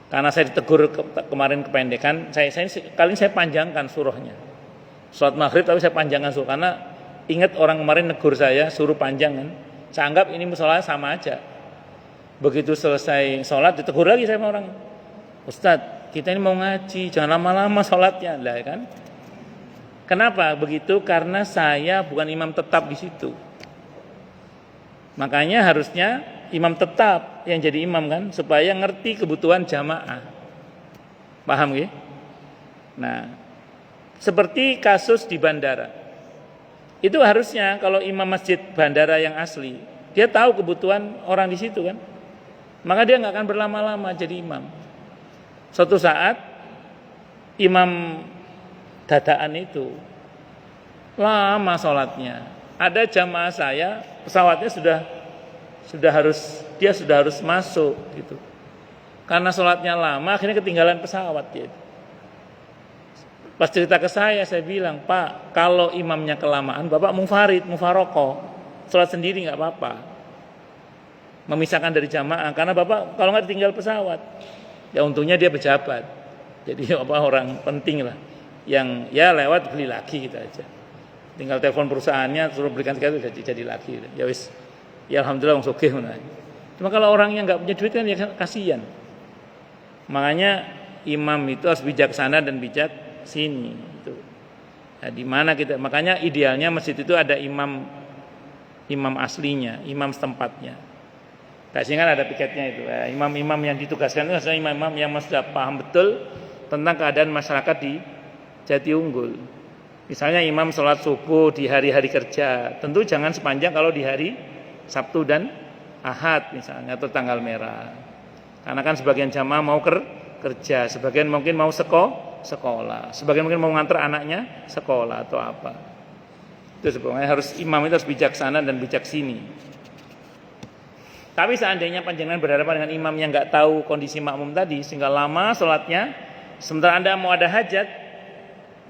Karena saya ditegur kemarin kependekan, kali ini saya panjangkan surahnya. Sholat maghrib tapi saya panjangkan surah karena ingat orang kemarin negur saya suruh panjangan. Saya anggap ini musola sama aja. Begitu selesai sholat ditegur lagi saya sama orang. Ustadz, kita ini mau ngaji, jangan lama-lama sholatnya lah kan. Kenapa begitu? Karena saya bukan imam tetap di situ. Makanya harusnya imam tetap yang jadi imam kan, supaya ngerti kebutuhan jamaah. Paham ya? Nah, seperti kasus di bandara. Itu harusnya kalau imam masjid bandara yang asli, dia tahu kebutuhan orang di situ kan. Maka dia nggak akan berlama-lama jadi imam. Suatu saat imam dadaan itu lama sholatnya. Ada jamaah saya pesawatnya sudah harus masuk gitu. Karena sholatnya lama akhirnya ketinggalan pesawat gitu. Pas cerita ke saya bilang, Pak, kalau imamnya kelamaan, Bapak mufaroko, sholat sendiri nggak apa-apa. Memisahkan dari jamaah, karena Bapak kalau nggak tinggal pesawat. Ya untungnya dia pejabat, jadi orang penting lah. Yang ya lewat beli lagi gitu aja. Tinggal telepon perusahaannya, suruh belikan tiket itu jadi lagi. Ya wis, ya alhamdulillah sugih. Cuma kalau orang yang nggak punya duit kan ya kasihan. Makanya imam itu harus bijaksana dan bijak sini itu. Nah, di mana kita makanya idealnya masjid itu ada imam aslinya, imam setempatnya. Biasanya kan ada piketnya itu. Imam-imam yang ditugaskan itu adalah imam-imam yang sudah paham betul tentang keadaan masyarakat di Jatiunggul. Misalnya imam sholat subuh di hari-hari kerja, tentu jangan sepanjang kalau di hari Sabtu dan Ahad misalnya atau tanggal merah. Karena kan sebagian jamaah mau kerja, sebagian mungkin mau sekolah, sebagian mungkin mau ngantar anaknya sekolah atau apa. Itu sebenarnya imam itu harus bijaksana dan bijaksini. Tapi seandainya panjenengan berhadapan dengan imam yang nggak tahu kondisi makmum tadi sehingga lama sholatnya, sementara Anda mau ada hajat,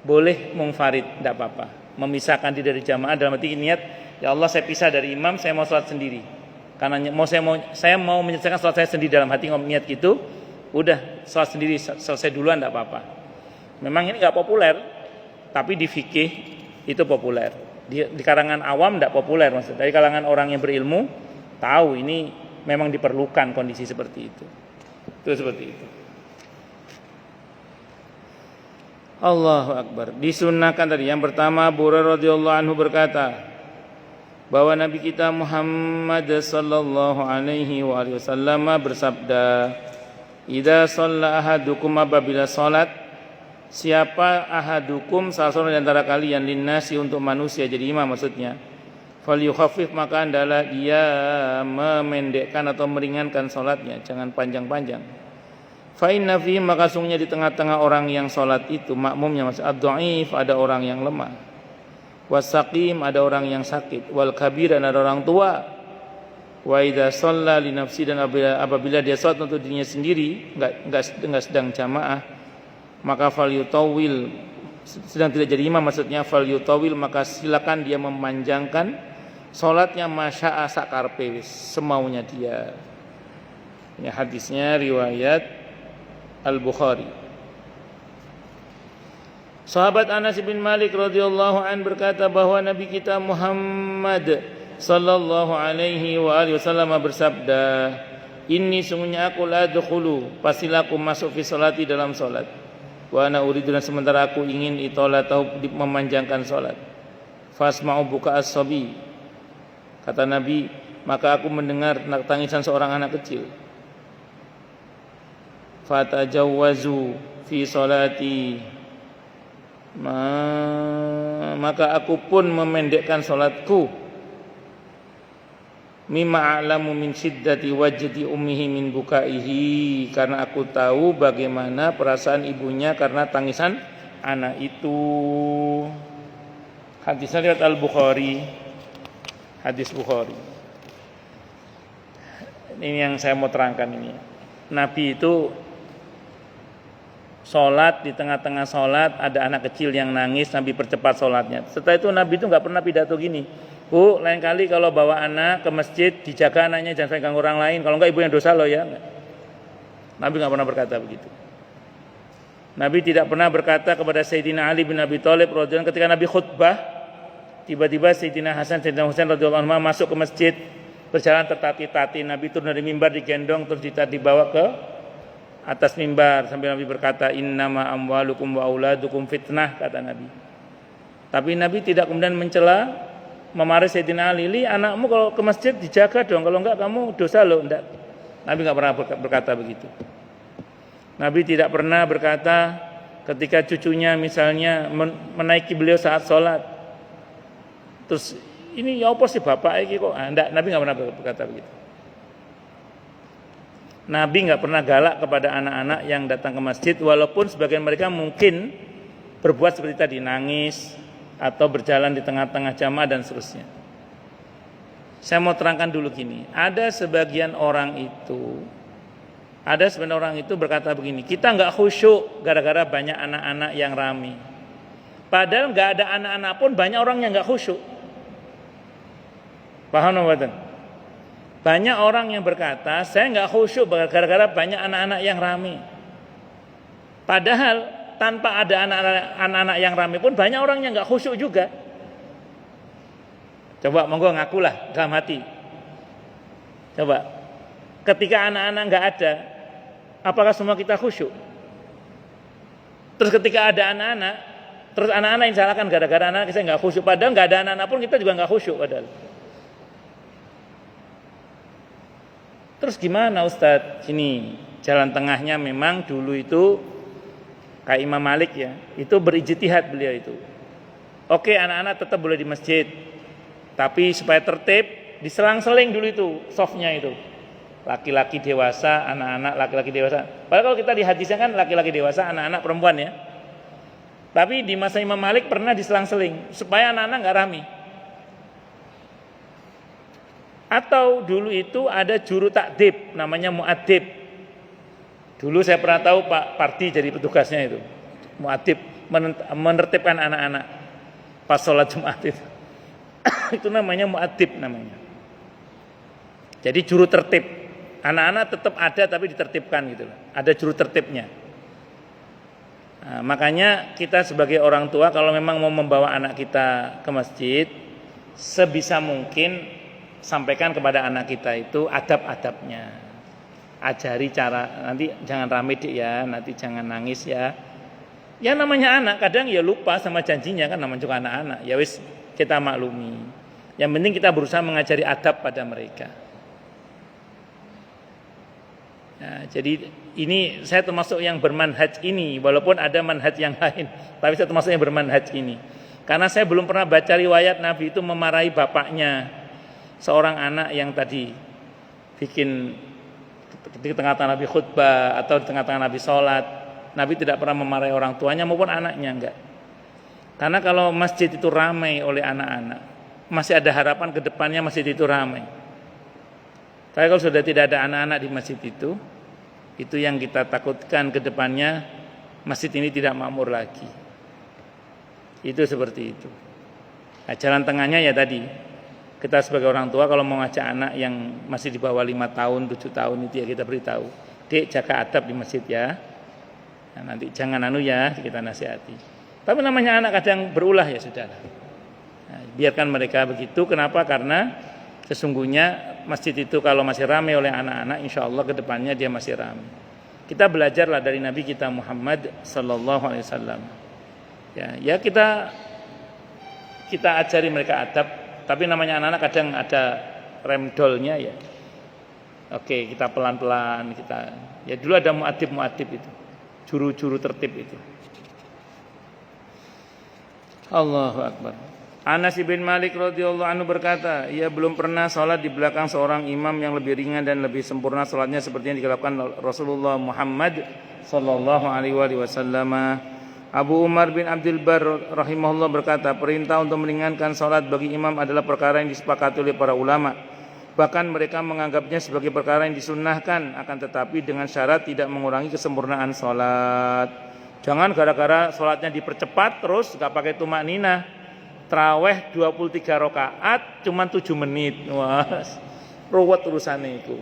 boleh munfarid, tidak apa-apa. Memisahkan diri dari jamaah dalam arti niat, ya Allah saya pisah dari imam, saya mau sholat sendiri. Karena saya mau menyelesaikan sholat saya sendiri dalam hati niat gitu, udah sholat sendiri selesai duluan tidak apa-apa. Memang ini nggak populer, tapi di fikih itu populer. Di kalangan awam tidak populer, maksudnya dari kalangan orang yang berilmu tahu ini memang diperlukan kondisi seperti itu. Itu seperti itu. Allahu Akbar. Disunnahkan tadi yang pertama, Abu Hurairah radhiyallahu anhu berkata bahwa Nabi kita Muhammad sallallahu alaihi wasallam bersabda, "Idza shalla ahadukum, apabila salat siapa ahadukum salah seorang di antara kalian linnasi untuk manusia jadi imam maksudnya, falyukhaffif maka adalah dia memendekkan atau meringankan salatnya, jangan panjang-panjang. Fa inna fi maka sungguhnya di tengah-tengah orang yang salat itu makmumnya masih ad-dhaif, ada orang yang lemah, wasaqim ada orang yang sakit, wal kabir ada orang tua. Wa idza shalla li nafsi dan apabila dia salat untuk dirinya sendiri, enggak sedang jamaah, maka fal yutawil sedang tidak jadi imam maksudnya, fal yutawil maka silakan dia memanjangkan salatnya masya'a sakarpe semaunya dia. Ini hadisnya riwayat Al-Bukhari. Sahabat Anas bin Malik radhiyallahu an berkata bahwa Nabi kita Muhammad sallallahu alaihi wasallam bersabda, "Inni sungguhnya aku la adkhulu, pastilah aku masuk fi salati dalam salat. Wa ana uridu dan sementara aku ingin itolatahu memanjangkan salat. Fasma'u buka as-sabi." Kata Nabi, maka aku mendengar tangisan seorang anak kecil. Fatajawwazu fi salati, maka aku pun memendekkan salatku. Mimma a'lamu min shiddati wajdi ummihi min bukaihi, karena aku tahu bagaimana perasaan ibunya karena tangisan anak itu. Hadisnya riwayat Al-Bukhari. Hadis Bukhari. Ini yang saya mau terangkan ini. Nabi itu sholat, di tengah-tengah sholat ada anak kecil yang nangis, Nabi percepat sholatnya. Setelah itu Nabi itu nggak pernah pidato gini, "Bu, lain kali kalau bawa anak ke masjid dijaga anaknya, jangan sampai ganggu orang lain, kalau enggak ibu yang dosa loh ya." Nabi nggak pernah berkata begitu. Nabi tidak pernah berkata kepada Sayyidina Ali bin Abi Thalib radhiyallahu anhu ketika Nabi khutbah, tiba-tiba Sayyidina Hasan, Sayyidina Husain radhiyallahu anhu masuk ke masjid berjalan tertati-tati, Nabi turun dari mimbar digendong terus dibawa ke atas mimbar sambil Nabi berkata, "Innama amwalukum wa auladukum fitnah," kata Nabi. Tapi Nabi tidak kemudian mencela, memarahi Sayyidina Ali, "Li, anakmu kalau ke masjid dijaga dong, kalau enggak kamu dosa loh." Enggak. Nabi enggak pernah berkata begitu. Nabi tidak pernah berkata ketika cucunya misalnya menaiki beliau saat sholat, terus ini ya apa sih bapak ini kok? Enggak, Nabi enggak pernah berkata begitu. Nabi nggak pernah galak kepada anak-anak yang datang ke masjid, walaupun sebagian mereka mungkin berbuat seperti tadi, nangis atau berjalan di tengah-tengah jamaah dan seterusnya. Saya mau terangkan dulu gini, ada sebagian orang itu berkata begini, kita nggak khusyuk gara-gara banyak anak-anak yang ramai. Padahal nggak ada anak-anak pun banyak orang yang nggak khusyuk. Paham nggak? Banyak orang yang berkata, saya nggak khusyuk gara-gara banyak anak-anak yang ramai. Padahal tanpa ada anak-anak yang ramai pun banyak orang yang nggak khusyuk juga. Coba monggo ngakulah dalam hati. Coba, ketika anak-anak nggak ada, apakah semua kita khusyuk? Terus ketika ada anak-anak, terus anak-anak yang salahkan gara-gara anak saya nggak khusyuk. Padahal nggak ada anak-anak pun kita juga nggak khusyuk padahal. Terus gimana Ustadz? Ini jalan tengahnya memang dulu itu kayak Imam Malik ya, itu berijtihad beliau itu. Oke, anak-anak tetap boleh di masjid, tapi supaya tertib diselang-seling dulu itu softnya itu. Laki-laki dewasa, anak-anak laki-laki dewasa. Padahal kalau kita di hadisnya kan laki-laki dewasa, anak-anak perempuan ya. Tapi di masa Imam Malik pernah diselang-seling supaya anak-anak nggak rame. Atau dulu itu ada juru takdib namanya muadzib. Dulu saya pernah tahu Pak Parti jadi petugasnya itu. Muadzib menertibkan anak-anak pas sholat Jumat itu. Itu namanya muadzib namanya. Jadi juru tertib. anak-anak tetap ada tapi ditertibkan gitu loh. Ada juru tertibnya. Nah, makanya kita sebagai orang tua kalau memang mau membawa anak kita ke masjid, sebisa mungkin sampaikan kepada anak kita itu adab-adabnya. Ajari cara, nanti jangan rame Dik ya, nanti jangan nangis ya. Ya namanya anak, kadang ya lupa sama janjinya kan, namanya juga anak-anak. Ya wis kita maklumi. Yang penting kita berusaha mengajari adab pada mereka. Nah, jadi ini saya termasuk yang bermanhaj ini, walaupun ada manhaj yang lain, tapi saya termasuk yang bermanhaj ini. Karena saya belum pernah baca riwayat Nabi itu memarahi bapaknya, seorang anak yang tadi bikin di tengah-tengah Nabi khutbah atau di tengah-tengah Nabi sholat, Nabi tidak pernah memarahi orang tuanya maupun anaknya, enggak. Karena kalau masjid itu ramai oleh anak-anak, masih ada harapan ke depannya masjid itu ramai. Tapi kalau sudah tidak ada anak-anak di masjid itu yang kita takutkan ke depannya masjid ini tidak makmur lagi. Itu seperti itu. Nah, jalan tengahnya ya tadi, kita sebagai orang tua kalau mau ngajak anak yang masih di bawah 5 tahun, 7 tahun itu ya kita beritahu, Dek jaga adab di masjid ya. Nah, nanti jangan ya, kita nasihati. Tapi namanya anak kadang berulah ya sudah. Nah, biarkan mereka begitu. Kenapa? Karena sesungguhnya masjid itu kalau masih ramai oleh anak-anak, insya Allah ke depannya dia masih ramai. Kita belajarlah dari Nabi kita Muhammad sallallahu alaihi wasallam. Ya kita ajari mereka adab, tapi namanya anak-anak kadang ada remdolnya ya. Oke, kita pelan-pelan ya dulu ada muadib itu. Juru-juru tertib itu. Allahu Akbar. Anas bin Malik radhiyallahu anhu berkata, ia belum pernah sholat di belakang seorang imam yang lebih ringan dan lebih sempurna sholatnya seperti yang dilakukan Rasulullah Muhammad sallallahu alaihi wasallam. Abu Umar bin Abdul Bar rahimahullah berkata, perintah untuk meringankan sholat bagi imam adalah perkara yang disepakati oleh para ulama. Bahkan mereka menganggapnya sebagai perkara yang disunnahkan, akan tetapi dengan syarat tidak mengurangi kesempurnaan sholat. Jangan gara-gara sholatnya dipercepat terus gak pakai tumak ninah. Traweh 23 rakaat cuma 7 menit. Wah, ruwet urusannya itu.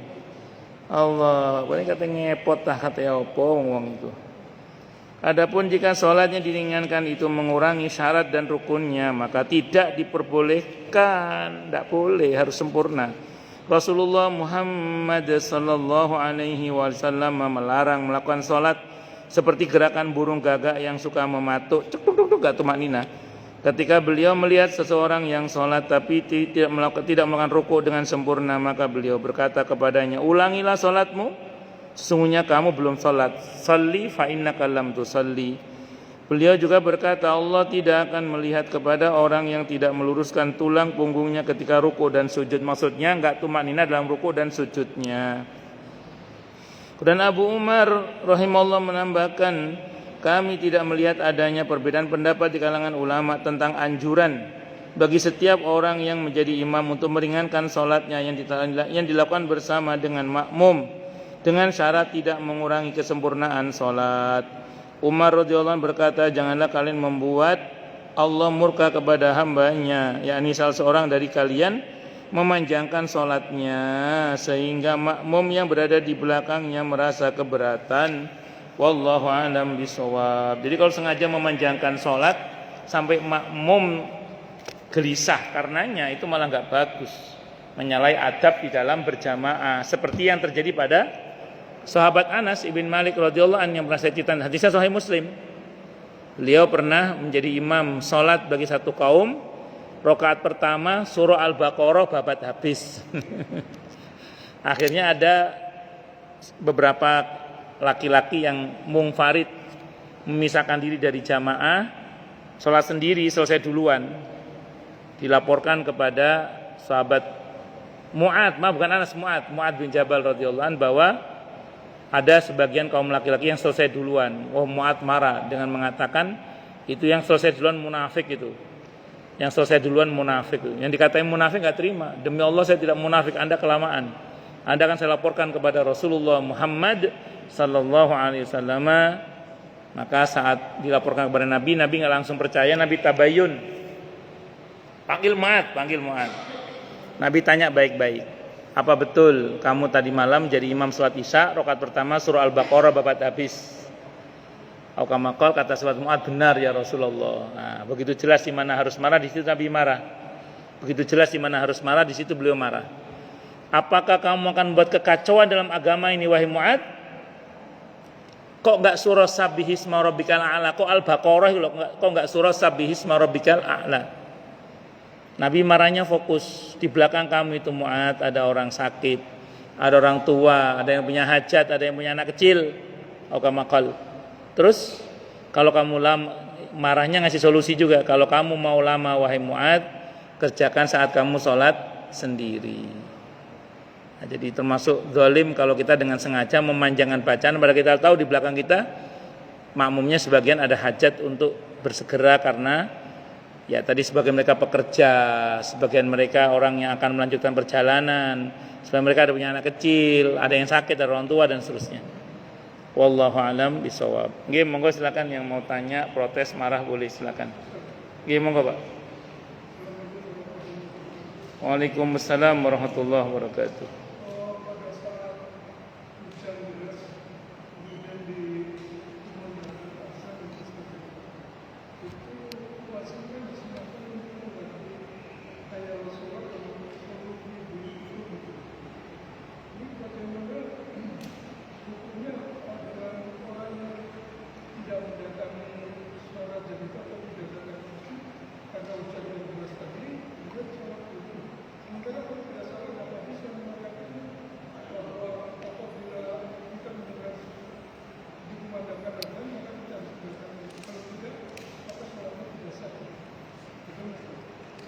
Allah, paling kata ngepot tah kata apa ngomong itu. Adapun jika sholatnya diringankan itu mengurangi syarat dan rukunnya, maka tidak diperbolehkan, tidak boleh, harus sempurna. Rasulullah Muhammad sallallahu alaihi wasallam melarang melakukan sholat seperti gerakan burung gagak yang suka mematuk, cek gak tumak nina. Ketika beliau melihat seseorang yang sholat tapi tidak melakukan rukuk dengan sempurna, maka beliau berkata kepadanya, ulangilah sholatmu, sesungguhnya kamu belum sholat. Salli fa innaka lam tusalli. Beliau juga berkata, Allah tidak akan melihat kepada orang yang tidak meluruskan tulang punggungnya ketika rukuk dan sujud. Maksudnya enggak tumanina dalam rukuk dan sujudnya. Dan Abu Umar rahimahullah menambahkan, kami tidak melihat adanya perbedaan pendapat di kalangan ulama tentang anjuran bagi setiap orang yang menjadi imam untuk meringankan sholatnya yang dilakukan bersama dengan makmum dengan syarat tidak mengurangi kesempurnaan sholat. Umar radhiyallahu anhu berkata, janganlah kalian membuat Allah murka kepada hambanya, yakni salah seorang dari kalian memanjangkan sholatnya sehingga makmum yang berada di belakangnya merasa keberatan. Wallahu a'lam bishawab. Jadi kalau sengaja memanjangkan sholat sampai makmum gelisah karenanya, itu malah enggak bagus, menyalahi adab di dalam berjamaah, seperti yang terjadi pada sahabat Anas bin Malik radhiyallahu anhu yang pernah saya ceritakan, hadisnya Sahih Muslim. Beliau pernah menjadi imam sholat bagi satu kaum. Rakaat pertama surah Al-Baqarah babat habis. Akhirnya ada beberapa laki-laki yang mungfarid, memisahkan diri dari jamaah, sholat sendiri, selesai duluan. Dilaporkan kepada sahabat Mu'ad bin Jabal radhiyallahu anhu bahwa ada sebagian kaum laki-laki yang selesai duluan. Mu'ad marah dengan mengatakan, itu yang selesai duluan munafik itu. Yang selesai duluan munafik. Yang dikatain munafik enggak terima. Demi Allah saya tidak munafik, Anda kelamaan. Anda akan saya laporkan kepada Rasulullah Muhammad sallallahu alaihi wasallam. Maka saat dilaporkan kepada Nabi enggak langsung percaya, Nabi tabayun. Panggil Mu'ad. Nabi tanya baik-baik. apa betul kamu tadi malam jadi imam sholat isya, rakaat pertama surah Al-Baqarah babat habis? Aukamakol kata sahabat Mu'ad, benar ya Rasulullah. Nah, begitu jelas di mana harus marah, di situ Nabi marah. Begitu jelas di mana harus marah, di situ beliau marah. Apakah kamu akan membuat kekacauan dalam agama ini wahai Mu'ad? Kok enggak surah Sabbihisma rabbikal a'la? Kok Al-Baqarah kok enggak surah Sabbihisma rabbikal a'la? Nabi marahnya fokus. Di belakang kamu itu Mu'ad ada orang sakit, ada orang tua, ada yang punya hajat, ada yang punya anak kecil. Aukamakol. Terus kalau kamu lama, marahnya ngasih solusi juga. Kalau kamu mau lama wahai Mu'ad, kerjakan saat kamu sholat sendiri. Nah, jadi termasuk zalim kalau kita dengan sengaja memanjangkan bacaan, padahal kita tahu di belakang kita makmumnya sebagian ada hajat untuk bersegera karena ya tadi sebagian mereka pekerja, sebagian mereka orang yang akan melanjutkan perjalanan, sebagian mereka ada punya anak kecil, ada yang sakit, ada orang tua dan seterusnya. Wallahu alam bisawab. Nggih, monggo silakan yang mau tanya, protes, marah boleh silakan. Nggih, monggo Pak. Waalaikumsalam warahmatullahi wabarakatuh.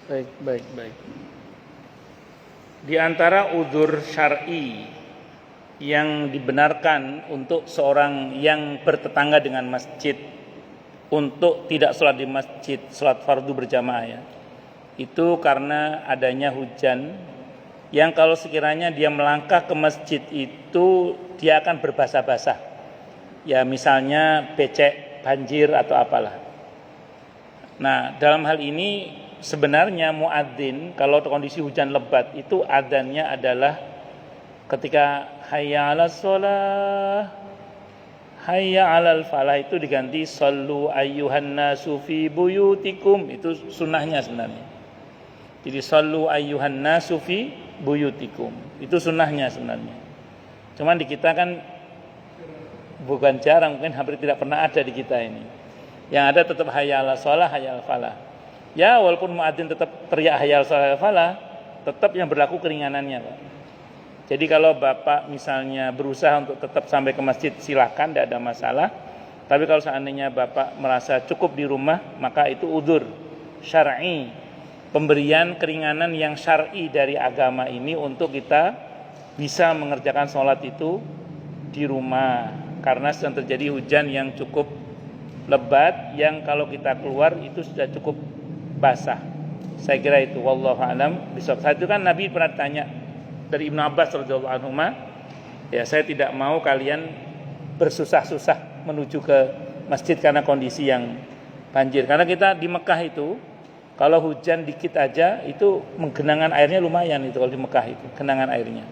Baik. Di antara udzur syar'i yang dibenarkan untuk seorang yang bertetangga dengan masjid untuk tidak sholat di masjid, sholat fardu berjamaah ya, itu karena adanya hujan yang kalau sekiranya dia melangkah ke masjid itu dia akan berbasah-basah. Ya misalnya becek, banjir atau apalah. Nah, dalam hal ini sebenarnya muadzin kalau kondisi hujan lebat itu adzannya adalah ketika hayya 'alas shalah, hayya 'alal falah itu diganti sallu ayyuhan nasu fi buyutikum, itu sunnahnya sebenarnya. Jadi sallu ayyuhan nasu fi buyutikum, itu sunnahnya sebenarnya. Cuman di kita kan bukan jarang, mungkin hampir tidak pernah ada di kita ini. Yang ada tetap hayya 'alas shalah, hayya 'alal falah. Ya walaupun muadzin tetap teriak hayya 'alas shalah, falah, tetap yang berlaku keringanannya, Pak. Jadi kalau Bapak misalnya berusaha untuk tetap sampai ke masjid, silakan, tidak ada masalah. Tapi kalau seandainya Bapak merasa cukup di rumah, maka itu udzur syar'i, pemberian keringanan yang syar'i dari agama ini untuk kita bisa mengerjakan sholat itu di rumah. Karena sedang terjadi hujan yang cukup lebat, yang kalau kita keluar itu sudah cukup basah. Saya kira itu, wallahu alam bisawab. Saat itu kan Nabi pernah tanya dari Ibnu Abbas radhiyallahu anhu, ya saya tidak mau kalian bersusah-susah menuju ke masjid karena kondisi yang banjir. Karena kita di Mekah itu kalau hujan dikit aja itu genangan airnya lumayan itu kalau di Mekah itu genangan airnya.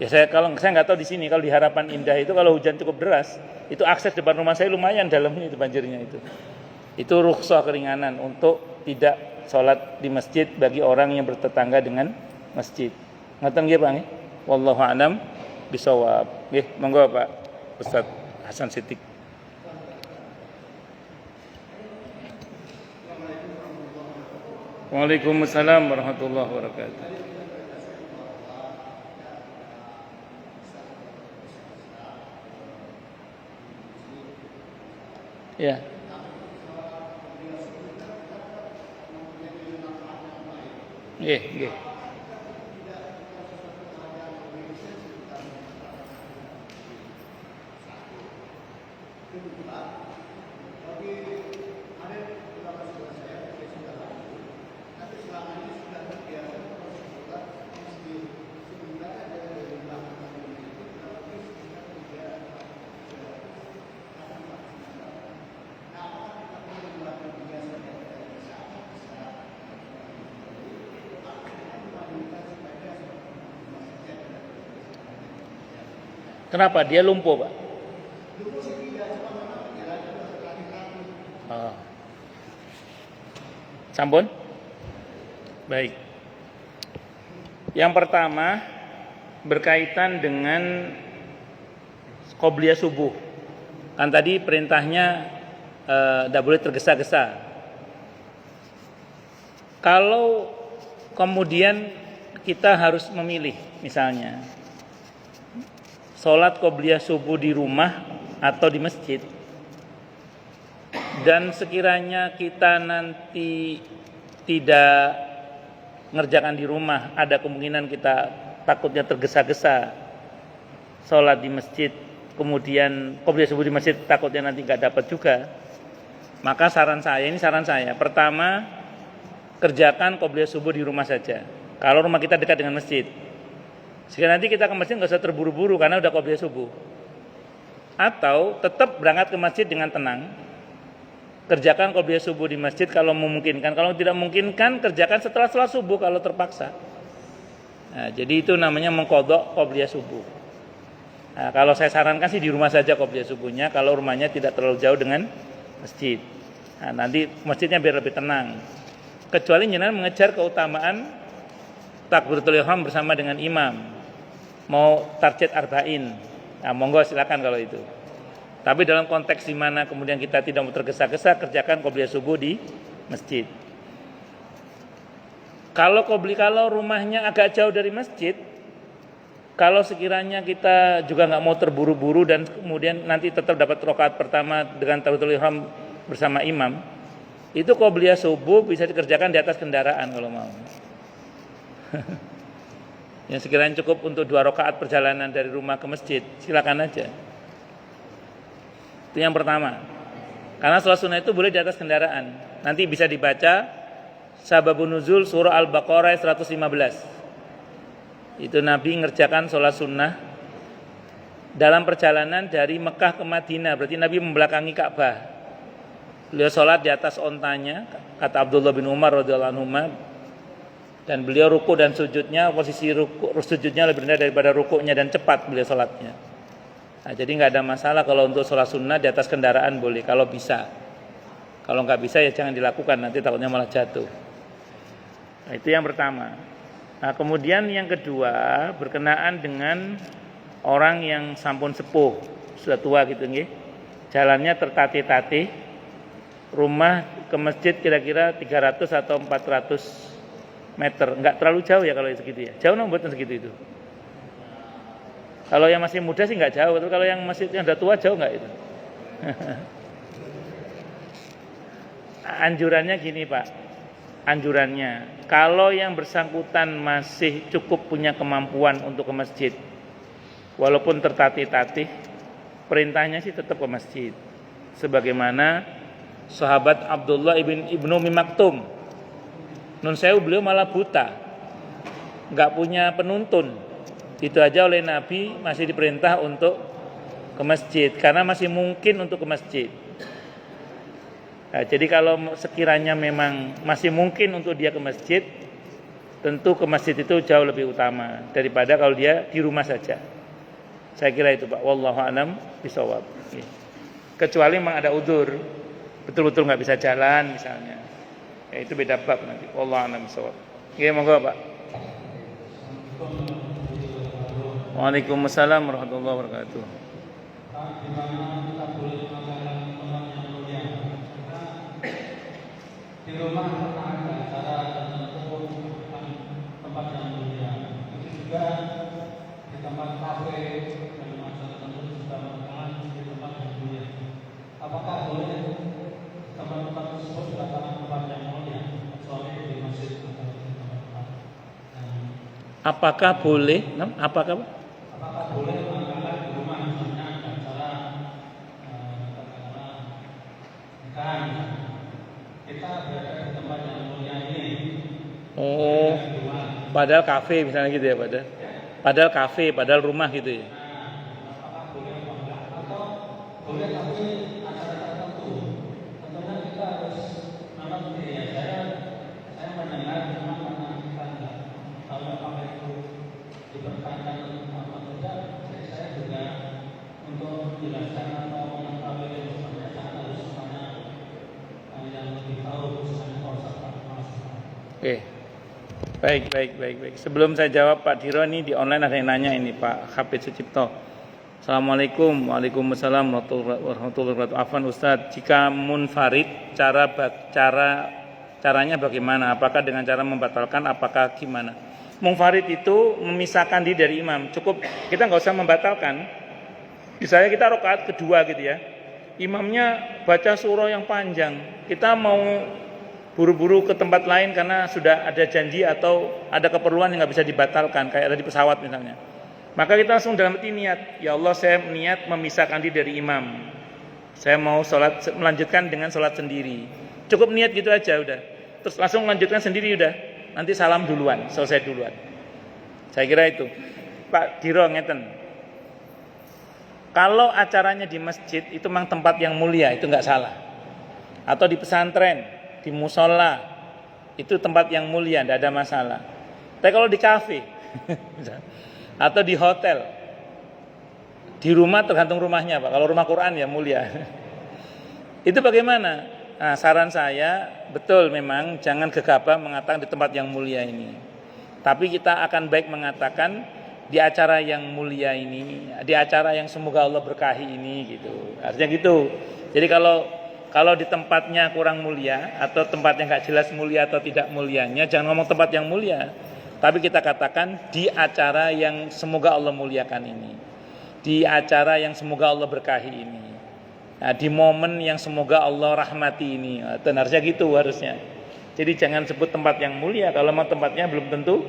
Ya saya nggak tahu di sini, kalau di Harapan Indah itu kalau hujan cukup deras itu akses depan rumah saya lumayan dalamnya itu banjirnya itu. Itu rukhsah keringanan untuk tidak sholat di masjid bagi orang yang bertetangga dengan masjid. Ngaten nggih Pak nggih. Wallahu a'lam bisawab. Nggih, monggo Pak Ustaz Hasan Sidik. Waalaikumsalam warahmatullahi wabarakatuh. Ya. Nggih. Kenapa? Dia lumpuh, Pak. Oh. Sampun? Baik. Yang pertama berkaitan dengan qobliyah subuh. Kan tadi perintahnya tidak boleh tergesa-gesa. Kalau kemudian kita harus memilih, misalnya sholat qobliyah subuh di rumah atau di masjid, dan sekiranya kita nanti tidak ngerjakan di rumah, ada kemungkinan kita takutnya tergesa-gesa sholat di masjid, kemudian qobliyah subuh di masjid takutnya nanti nggak dapat juga. Maka saran saya, pertama kerjakan qobliyah subuh di rumah saja. Kalau rumah kita dekat dengan masjid, sehingga nanti kita ke masjid nggak usah terburu-buru karena udah qobliyah subuh. Atau tetap berangkat ke masjid dengan tenang, kerjakan qobliyah subuh di masjid kalau memungkinkan. Kalau tidak memungkinkan, kerjakan setelah sholat subuh kalau terpaksa. Nah, jadi itu namanya mengqadha qobliyah subuh. Nah, kalau saya sarankan sih di rumah saja qobliyah subuhnya, kalau rumahnya tidak terlalu jauh dengan masjid. Nah, nanti masjidnya biar lebih tenang. Kecuali jenengan mengejar keutamaan takbiratul ihram bersama dengan imam, mau target arba'in, nah, monggo silakan kalau itu. Tapi dalam konteks di mana kemudian kita tidak mau tergesa-gesa, kerjakan qobliyah subuh di masjid. Kalau rumahnya agak jauh dari masjid, kalau sekiranya kita juga nggak mau terburu-buru dan kemudian nanti tetap dapat rakaat pertama dengan takbiratul ihram bersama imam, itu qobliyah subuh bisa dikerjakan di atas kendaraan kalau mau. Yang sekiranya cukup untuk 2 rakaat perjalanan dari rumah ke masjid, silakan aja. Itu yang pertama. Karena sholat sunnah itu boleh di atas kendaraan. Nanti bisa dibaca sababun nuzul surah Al-Baqarah 115. Itu Nabi ngerjakan sholat sunnah dalam perjalanan dari Mekah ke Madinah. Berarti Nabi membelakangi Ka'bah. Beliau sholat di atas ontanya, kata Abdullah bin Umar radhiyallahu anhu, dan beliau ruku dan sujudnya, posisi sujudnya lebih rendah daripada rukuknya dan cepat beliau sholatnya. Nah, jadi nggak ada masalah kalau untuk sholat sunnah di atas kendaraan boleh, kalau bisa. Kalau nggak bisa ya jangan dilakukan, nanti takutnya malah jatuh. Nah, itu yang pertama. Nah, kemudian yang kedua berkenaan dengan orang yang sampun sepuh, sudah tua gitu nggih. Jalannya tertatih-tatih. Rumah ke masjid kira-kira 300 atau 400 meter. Enggak terlalu jauh ya kalau segitu ya. Jauh nang mboten segitu itu. Kalau yang masih muda sih enggak jauh, tapi kalau yang udah tua jauh enggak itu. Anjurannya gini, Pak. Anjurannya, kalau yang bersangkutan masih cukup punya kemampuan untuk ke masjid, walaupun tertatih-tatih, perintahnya sih tetap ke masjid. Sebagaimana sahabat Abdullah ibnu Ummi Maktum, nun sewu beliau malah buta, nggak punya penuntun, itu aja oleh Nabi masih diperintah untuk ke masjid karena masih mungkin untuk ke masjid. Nah, jadi kalau sekiranya memang masih mungkin untuk dia ke masjid, tentu ke masjid itu jauh lebih utama daripada kalau dia di rumah saja. Saya kira itu, Pak. Wallahu a'lam bishawab. Kecuali memang ada udzur, betul-betul nggak bisa jalan misalnya, ya itu beda bab nanti. Wallahu a'lam bishawab. Iya, monggo, Pak. Waalaikumsalam warahmatullahi wabarakatuh. Di rumah ada acara tertentu tempat yang mulia, itu juga di tempat kafe dan acara tertentu juga mengatakan di tempat yang mulia. Apakah boleh tempat-tempat tersebut dikatakan tempat yang mulia kecuali di masjid atau di tempat-tempat Apakah boleh? Apakah boleh mengatakan di rumah misalnya ada acara nikahan, kita berada di tempat yang mulia ini. Oh, padahal kafe misalnya gitu ya, padahal kafe, padahal rumah gitu ya. Apakah boleh atau boleh tapi acara tertentu? Tentunya kita harus mengerti ya. Saya mendengar cuma karena kita nggak tahu apakah itu diperkenankan atau tidak. Jadi saya juga menjelaskan atau mengetahui yang sebenarnya sangat harus tanya yang lebih tahu khususnya Pak Ustaz. Oke. Baik. Sebelum saya jawab Pak Diro, ini di online ada yang nanya ini Pak Hafid Sucipto. Assalamualaikum. Waalaikumsalam warahmatullahi wabarakatuh. Afwan Ustadz, jika munfarid caranya bagaimana? Apakah dengan cara membatalkan? Apakah gimana? Munfarid itu memisahkan diri dari imam. Cukup kita nggak usah membatalkan. Misalnya kita rakaat kedua gitu ya, imamnya baca surah yang panjang. Kita mau buru-buru ke tempat lain karena sudah ada janji atau ada keperluan yang nggak bisa dibatalkan, kayak ada di pesawat misalnya. Maka kita langsung dalam hati niat, ya Allah saya niat memisahkan diri dari imam. Saya mau melanjutkan dengan sholat sendiri. Cukup niat gitu aja udah. Terus langsung melanjutkan sendiri udah. Nanti salam duluan, selesai duluan. Saya kira itu. Pak Diro ngeten. Kalau acaranya di masjid itu memang tempat yang mulia, itu nggak salah. Atau di pesantren, di musola, itu tempat yang mulia, tidak ada masalah. Tapi kalau di kafe atau di hotel, di rumah tergantung rumahnya Pak. Kalau rumah Quran ya mulia. Itu bagaimana? Nah, saran saya betul memang jangan gegabah mengatakan di tempat yang mulia ini. Tapi kita akan baik mengatakan di acara yang mulia ini, di acara yang semoga Allah berkahi ini gitu. Artinya gitu. Jadi kalau di tempatnya kurang mulia atau tempatnya nggak jelas mulia atau tidak mulianya, jangan ngomong tempat yang mulia. Tapi kita katakan di acara yang semoga Allah muliakan ini, di acara yang semoga Allah berkahi ini, nah, di momen yang semoga Allah rahmati ini. Dan harusnya gitu harusnya. Jadi jangan sebut tempat yang mulia kalau memang tempatnya belum tentu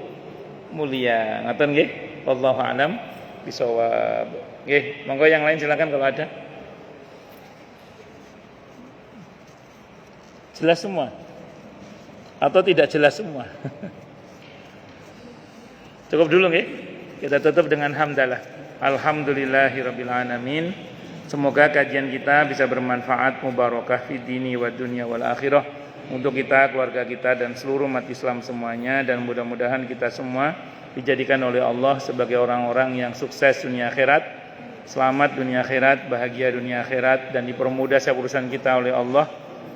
mulia. Ngaten nggih? Wallahu a'lam bishawab. Nggih, monggo yang lain silakan kalau ada. Jelas semua? Atau tidak jelas semua? Cukup dulu nggih. Kita tutup dengan hamdalah. Alhamdulillahirabbil alamin. Semoga kajian kita bisa bermanfaat, mubarakah fid dini wad dunya wal akhirah untuk kita, keluarga kita dan seluruh umat Islam semuanya, dan mudah-mudahan kita semua dijadikan oleh Allah sebagai orang-orang yang sukses dunia akhirat, selamat dunia akhirat, bahagia dunia akhirat, dan dipermudah setiap urusan kita oleh Allah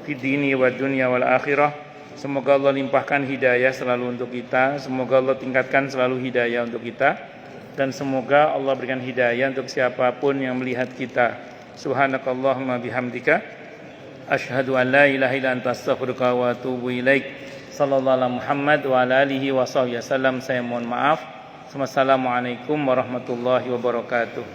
fid dini wad dunya wal akhirah. Semoga Allah limpahkan hidayah selalu untuk kita, semoga Allah tingkatkan selalu hidayah untuk kita, dan semoga Allah berikan hidayah untuk siapapun yang melihat kita. Subhanakallahumma bihamdika asyhadu an la ilaha illa anta astaghfiruka wa atubu ilaik. Sallallahu alaihi Muhammad wa ala alihi wa sahbihi wasallam. Saya mohon maaf. Wassalamualaikum warahmatullahi wabarakatuh.